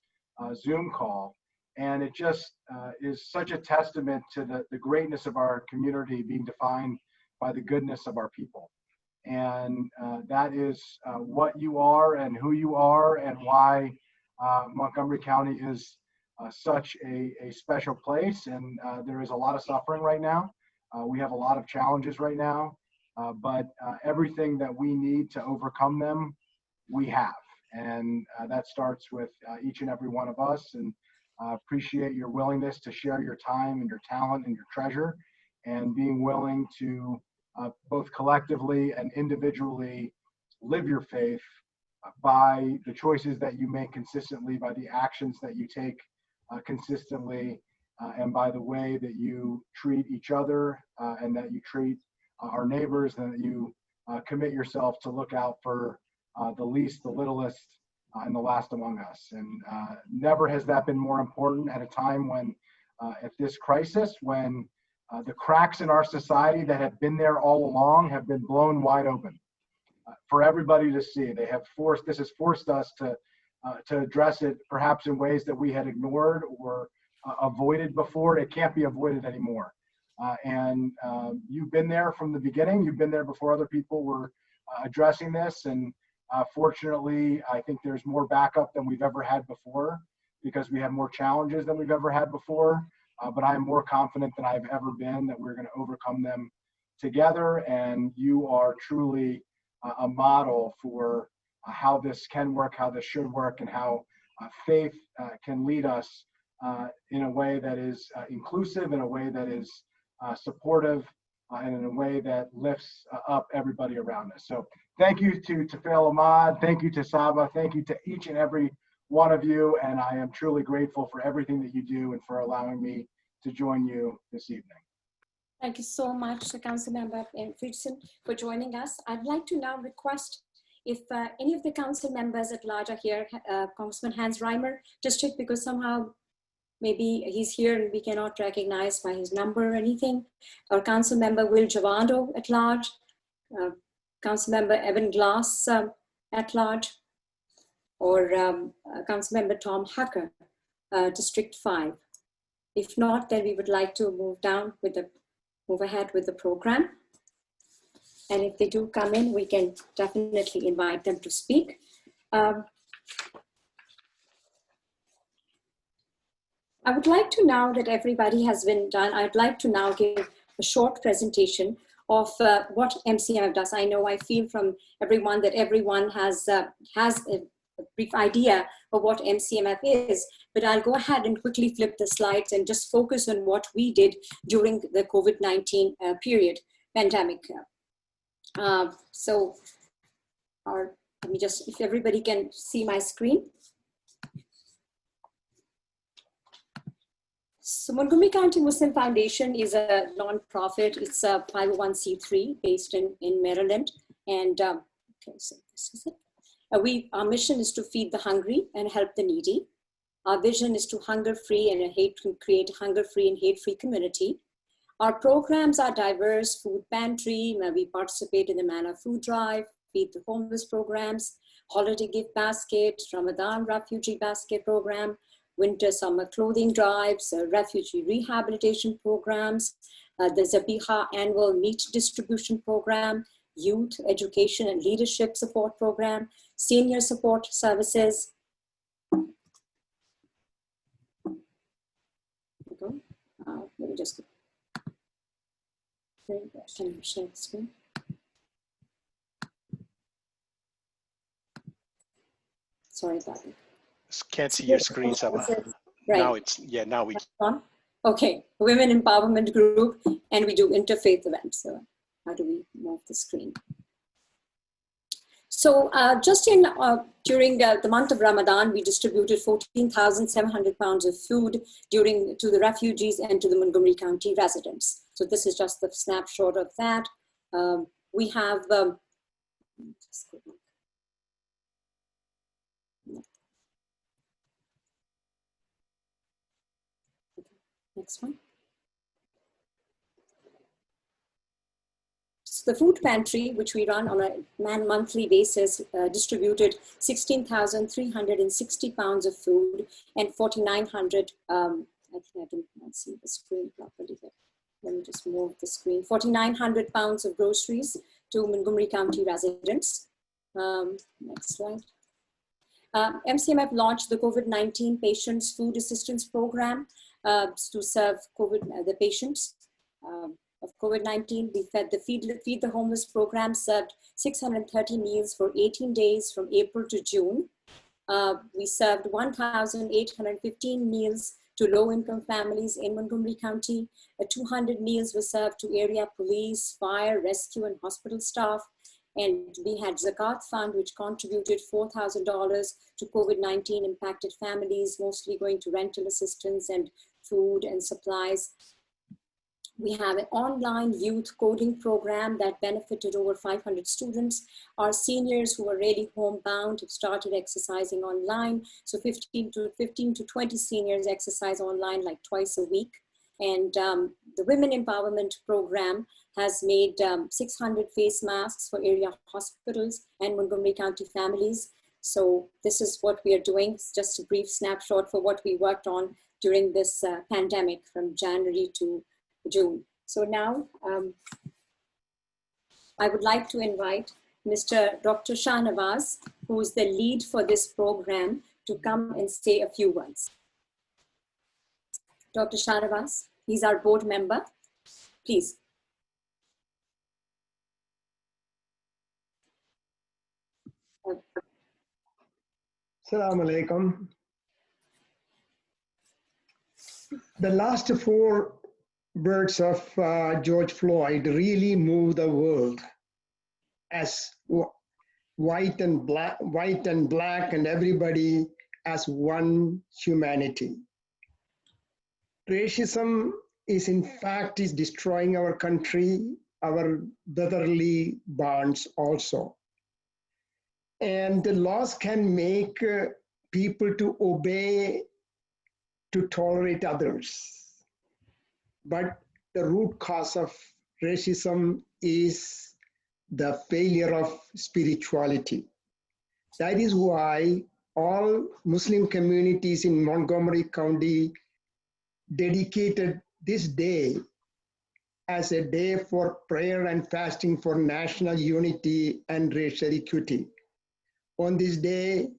Zoom call. And it just is such a testament to the greatness of our community being defined by the goodness of our people. And that is what you are and who you are, and why Montgomery County is such a special place. And there is a lot of suffering right now. We have a lot of challenges right now, but everything that we need to overcome them, we have. And that starts with each and every one of us. And appreciate your willingness to share your time and your talent and your treasure, and being willing to both collectively and individually live your faith by the choices that you make consistently, by the actions that you take consistently, and by the way that you treat each other, and that you treat our neighbors, and that you commit yourself to look out for the least, the littlest, and the last among us. And never has that been more important at a time when, at this crisis, when the cracks in our society that have been there all along have been blown wide open for everybody to see. This has forced us to address it perhaps in ways that we had ignored or avoided before. It can't be avoided anymore. And you've been there from the beginning. You've been there before other people were addressing this. And fortunately, I think there's more backup than we've ever had before, because we have more challenges than we've ever had before. But I am more confident than I've ever been that we're going to overcome them together. And you are truly a model for how this can work, how this should work, and how faith can lead us in a way that is inclusive, in a way that is supportive, and in a way that lifts up everybody around us. So thank you to Tafel Ahmad, thank you to Saba, thank you to each and every one of you, and I am truly grateful for everything that you do and for allowing me to join you this evening. Thank you so much, Councilmember Friedson, for joining us. I'd like to now request if any of the council members at large are here, Congressman Hans Reimer, just check, because somehow maybe he's here and we cannot recognize by his number or anything. Or Council Member Will Javando at large, Council Member Evan Glass at large, or Council Member Tom Hacker, District 5. If not, then we would like to move ahead with the program. And if they do come in, we can definitely invite them to speak. I would like to, now that everybody has been done, I'd like to now give a short presentation of what MCMF does. I know I feel from everyone that everyone has a brief idea of what MCMF is, but I'll go ahead and quickly flip the slides and just focus on what we did during the COVID-19 pandemic. So let me just, if everybody can see my screen. So Montgomery County Muslim Foundation is a nonprofit. It's a 501c3 based in Maryland. And okay, so this is it. Our mission is to feed the hungry and help the needy. Our vision is to hunger-free and create a hunger-free and hate-free community. Our programs are diverse: food pantry, where we participate in the Manna Food Drive, Feed the Homeless programs, Holiday Gift Basket, Ramadan Refugee Basket Program, Winter Summer Clothing Drives, Refugee Rehabilitation Programs, the Zabiha Annual Meat Distribution Program, Youth Education and Leadership Support Program, Senior Support Services. Let me just, can you share the screen? Sorry about that. Can't see your screen, Saba. Right. Now it's, yeah, now we can. Okay, Women Empowerment Group, and we do interfaith events. So how do we move the screen? So just during the month of Ramadan, we distributed 14,700 pounds of food to the refugees and to the Montgomery County residents. So this is just a snapshot of that. We have, next one. So the food pantry, which we run on a monthly basis, distributed 16,360 pounds of food and 4,900, I think I didn't see the screen properly here. Let me just move the screen. 4,900 pounds of groceries to Montgomery County residents. Next slide. MCMF launched the COVID-19 Patients Food Assistance Program to serve the patients of COVID-19. We fed the Feed the Homeless program, served 630 meals for 18 days from April to June. We served 1,815 meals to low-income families in Montgomery County. 200 meals were served to area police, fire, rescue, and hospital staff. And we had Zakat Fund, which contributed $4,000 to COVID-19 impacted families, mostly going to rental assistance and food and supplies. We have an online youth coding program that benefited over 500 students. Our seniors who are really homebound have started exercising online. So 15 to 20 seniors exercise online like twice a week. And the Women Empowerment Program has made 600 face masks for area hospitals and Montgomery County families. So this is what we are doing. It's just a brief snapshot for what we worked on during this pandemic from January to June. So now I would like to invite Mr. Dr. Shah Nawaz, who is the lead for this program, to come and say a few words. Dr. Shah Nawaz, he's our board member. Please. Assalamu alaikum. The last 4 words of George Floyd really moved the world as white and black and everybody as one humanity. Racism is in fact destroying our country, our brotherly bonds also. And the laws can make people to obey, to tolerate others. But the root cause of racism is the failure of spirituality. That is why all Muslim communities in Montgomery County dedicated this day as a day for prayer and fasting for national unity and racial equity. On this day,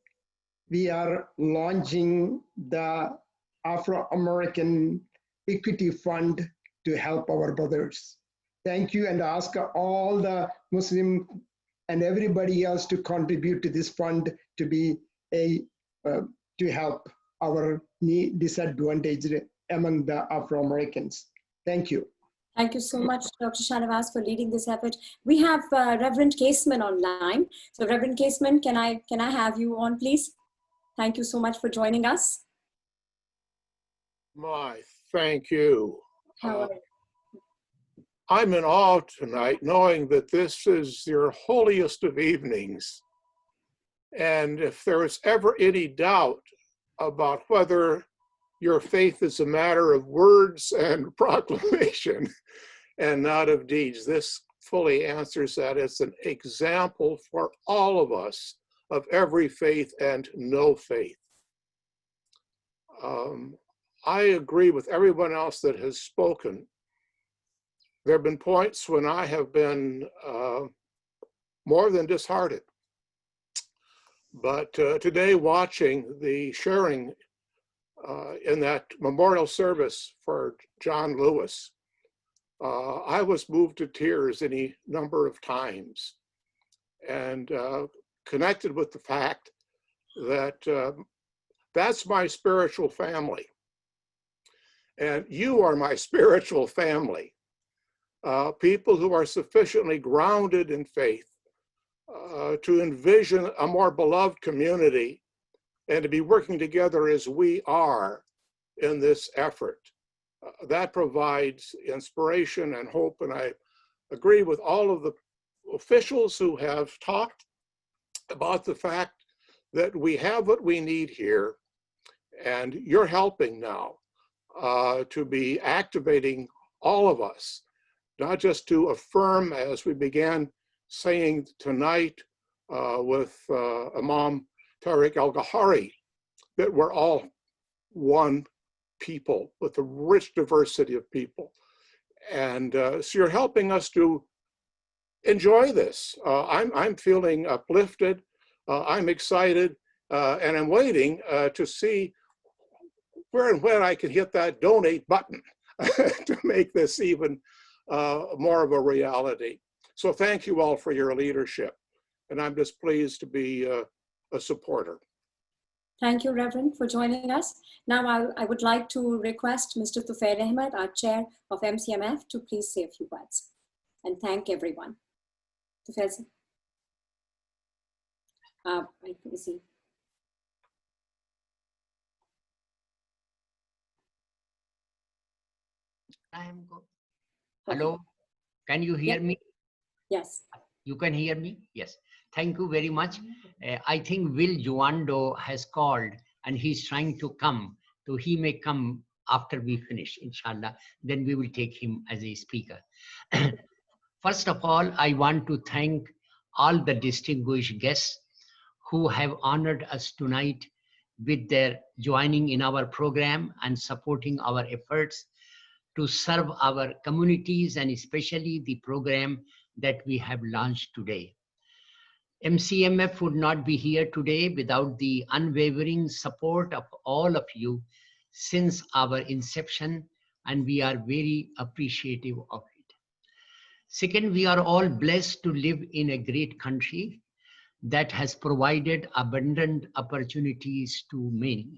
we are launching the Afro-American Equity Fund to help our brothers. Thank you, and ask all the Muslim and everybody else to contribute to this fund to be to help our disadvantaged among the Afro-Americans. Thank you. Thank you so much, Dr. Shah Nawaz, for leading this effort. We have Reverend Caseman online. So Reverend Caseman, can I have you on, please? Thank you so much for joining us. Thank you. I'm in awe tonight, knowing that this is your holiest of evenings. And if there is ever any doubt about whether your faith is a matter of words and proclamation and not of deeds, this fully answers that. It's an example for all of us of every faith and no faith. I agree with everyone else that has spoken. There have been points when I have been more than disheartened. But today, watching the sharing in that memorial service for John Lewis, I was moved to tears any number of times, and connected with the fact that that's my spiritual family. And you are my spiritual family. People who are sufficiently grounded in faith to envision a more beloved community and to be working together as we are in this effort. That provides inspiration and hope, and I agree with all of the officials who have talked about the fact that we have what we need here, and you're helping now to be activating all of us, not just to affirm, as we began saying tonight with Imam Tariq al-Ghahari, that we're all one people with a rich diversity of people. And so you're helping us to enjoy this. I'm feeling uplifted, I'm excited, and I'm waiting to see where and when I can hit that donate button to make this even more of a reality. So thank you all for your leadership. And I'm just pleased to be a supporter. Thank you, Reverend, for joining us. Now I would like to request Mr. Tufail Ahmed, our chair of MCMF, to please say a few words and thank everyone. Tufail, let me see. Hello, can you hear me? Yes. You can hear me? Yes. Thank you very much. I think Will Joando has called and he's trying to come. So he may come after we finish, inshallah. Then we will take him as a speaker. First of all, I want to thank all the distinguished guests who have honored us tonight with their joining in our program and supporting our efforts to serve our communities, and especially the program that we have launched today. MCMF would not be here today without the unwavering support of all of you since our inception, and we are very appreciative of it. Second, we are all blessed to live in a great country that has provided abundant opportunities to many.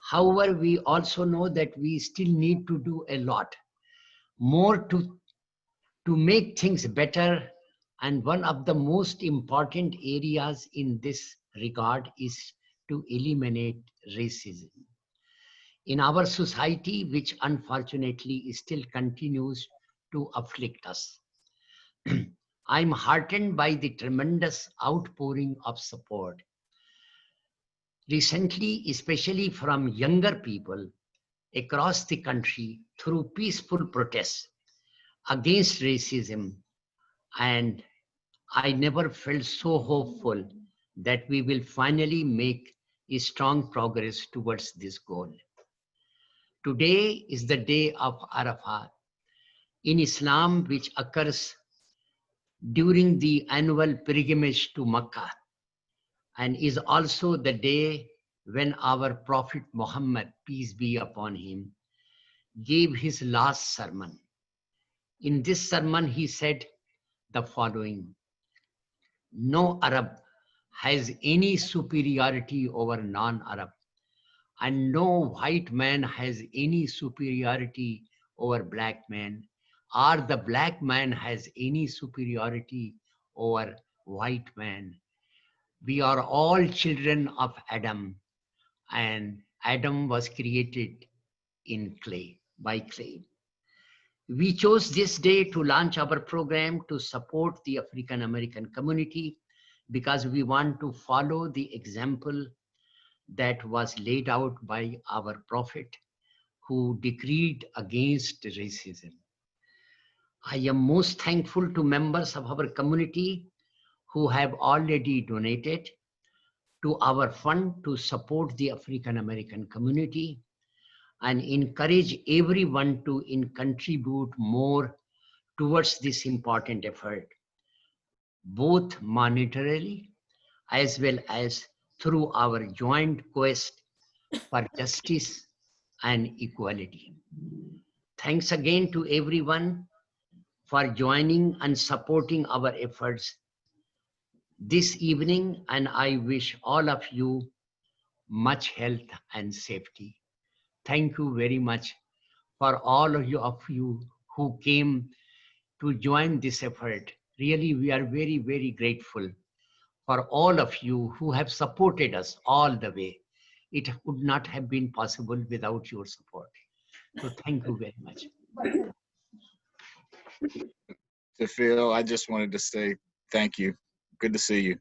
However, we also know that we still need to do a lot more to make things better. And one of the most important areas in this regard is to eliminate racism in our society, which unfortunately still continues to afflict us. I'm heartened by the tremendous outpouring of support recently, especially from younger people across the country through peaceful protests against racism. And I never felt so hopeful that we will finally make a strong progress towards this goal. Today is the day of Arafat in Islam, which occurs during the annual pilgrimage to Mecca, and is also the day when our Prophet Muhammad, peace be upon him, gave his last sermon. In this sermon, he said the following: no Arab has any superiority over non-Arab, and no white man has any superiority over black man, or the black man has any superiority over white man. We are all children of Adam, and Adam was created in clay, by clay. We chose this day to launch our program to support the African American community because we want to follow the example that was laid out by our prophet, who decreed against racism. I am most thankful to members of our community who have already donated to our fund to support the African American community, and encourage everyone to contribute more towards this important effort, both monetarily as well as through our joint quest for justice and equality. Thanks again to everyone for joining and supporting our efforts this evening, and I wish all of you much health and safety. Thank you very much for all of you who came to join this effort. Really, we are very, very grateful for all of you who have supported us all the way. It would not have been possible without your support. So thank you very much. To Phil, I just wanted to say thank you. Good to see you.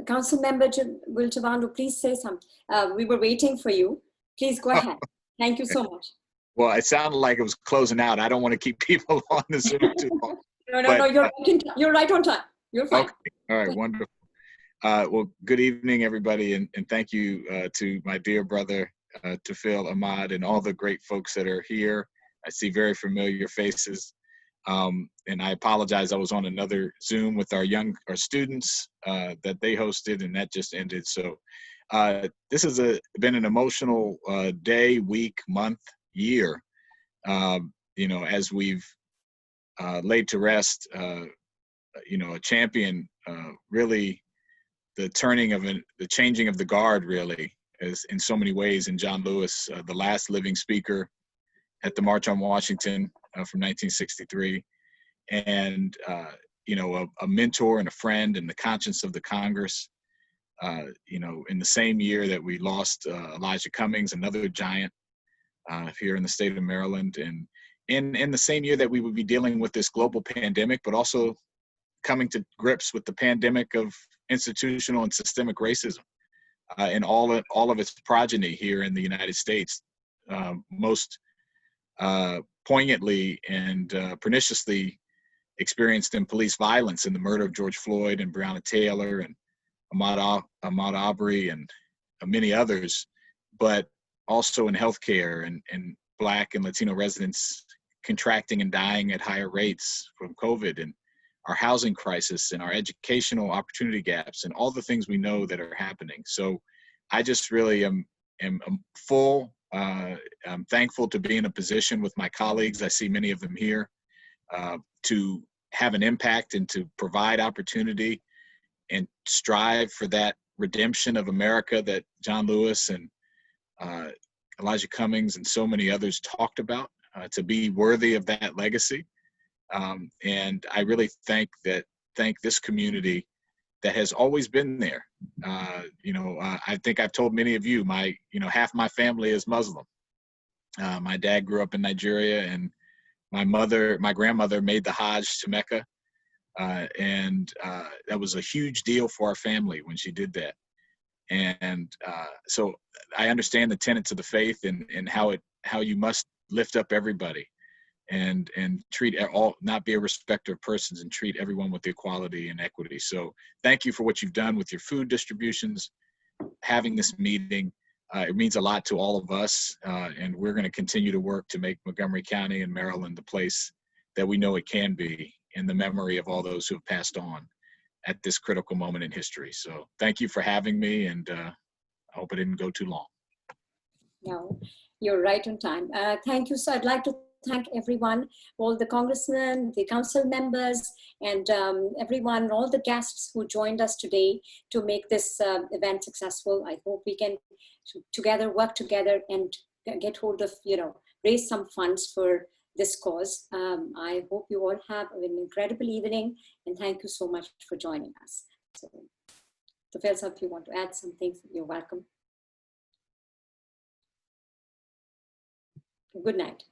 Council Member Will Javando, please say something. We were waiting for you. Please go ahead. Thank you so much. Well, it sounded like it was closing out. I don't want to keep people on the Zoom too long. No, you're right on time. You're fine. Okay. All right, wonderful. Well, good evening, everybody, and thank you to my dear brother, to Phil, Ahmad, and all the great folks that are here. I see very familiar faces. And I apologize, I was on another Zoom with our students that they hosted, and that just ended. So this has been an emotional day, week, month, year, as we've laid to rest, a champion, really the changing of the guard, really, as in so many ways, in John Lewis, the last living speaker at the March on Washington from 1963, and a mentor and a friend and the conscience of the Congress. In the same year that we lost Elijah Cummings, another giant here in the state of Maryland, and in the same year that we would be dealing with this global pandemic, but also coming to grips with the pandemic of institutional and systemic racism and all of its progeny here in the United States, most poignantly and perniciously experienced in police violence in the murder of George Floyd and Breonna Taylor and Ahmaud Arbery and many others, but also in healthcare and Black and Latino residents contracting and dying at higher rates from COVID, and our housing crisis and our educational opportunity gaps and all the things we know that are happening. So I just really am full. I'm thankful to be in a position with my colleagues, I see many of them here, to have an impact and to provide opportunity and strive for that redemption of America that John Lewis and Elijah Cummings and so many others talked about, to be worthy of that legacy. And I really thank this community that has always been there. I think I've told many of you, half my family is Muslim. My dad grew up in Nigeria, and my grandmother made the Hajj to Mecca. And that was a huge deal for our family when she did that. And so I understand the tenets of the faith and how you must lift up everybody and treat all, not be a respecter of persons, and treat everyone with equality and equity. So thank you for what you've done with your food distributions, having this meeting. It means a lot to all of us, and we're going to continue to work to make Montgomery County and Maryland the place that we know it can be, in the memory of all those who have passed on at this critical moment in history. So thank you for having me, and I hope I didn't go too long. No, you're right on time. Thank you. So I'd like to thank everyone, all the congressmen, the council members, and everyone, all the guests who joined us today to make this event successful. I hope we can work together and get hold of, raise some funds for this cause. I hope you all have an incredible evening, and thank you so much for joining us. So, Phil, if you want to add something, you're welcome. Good night.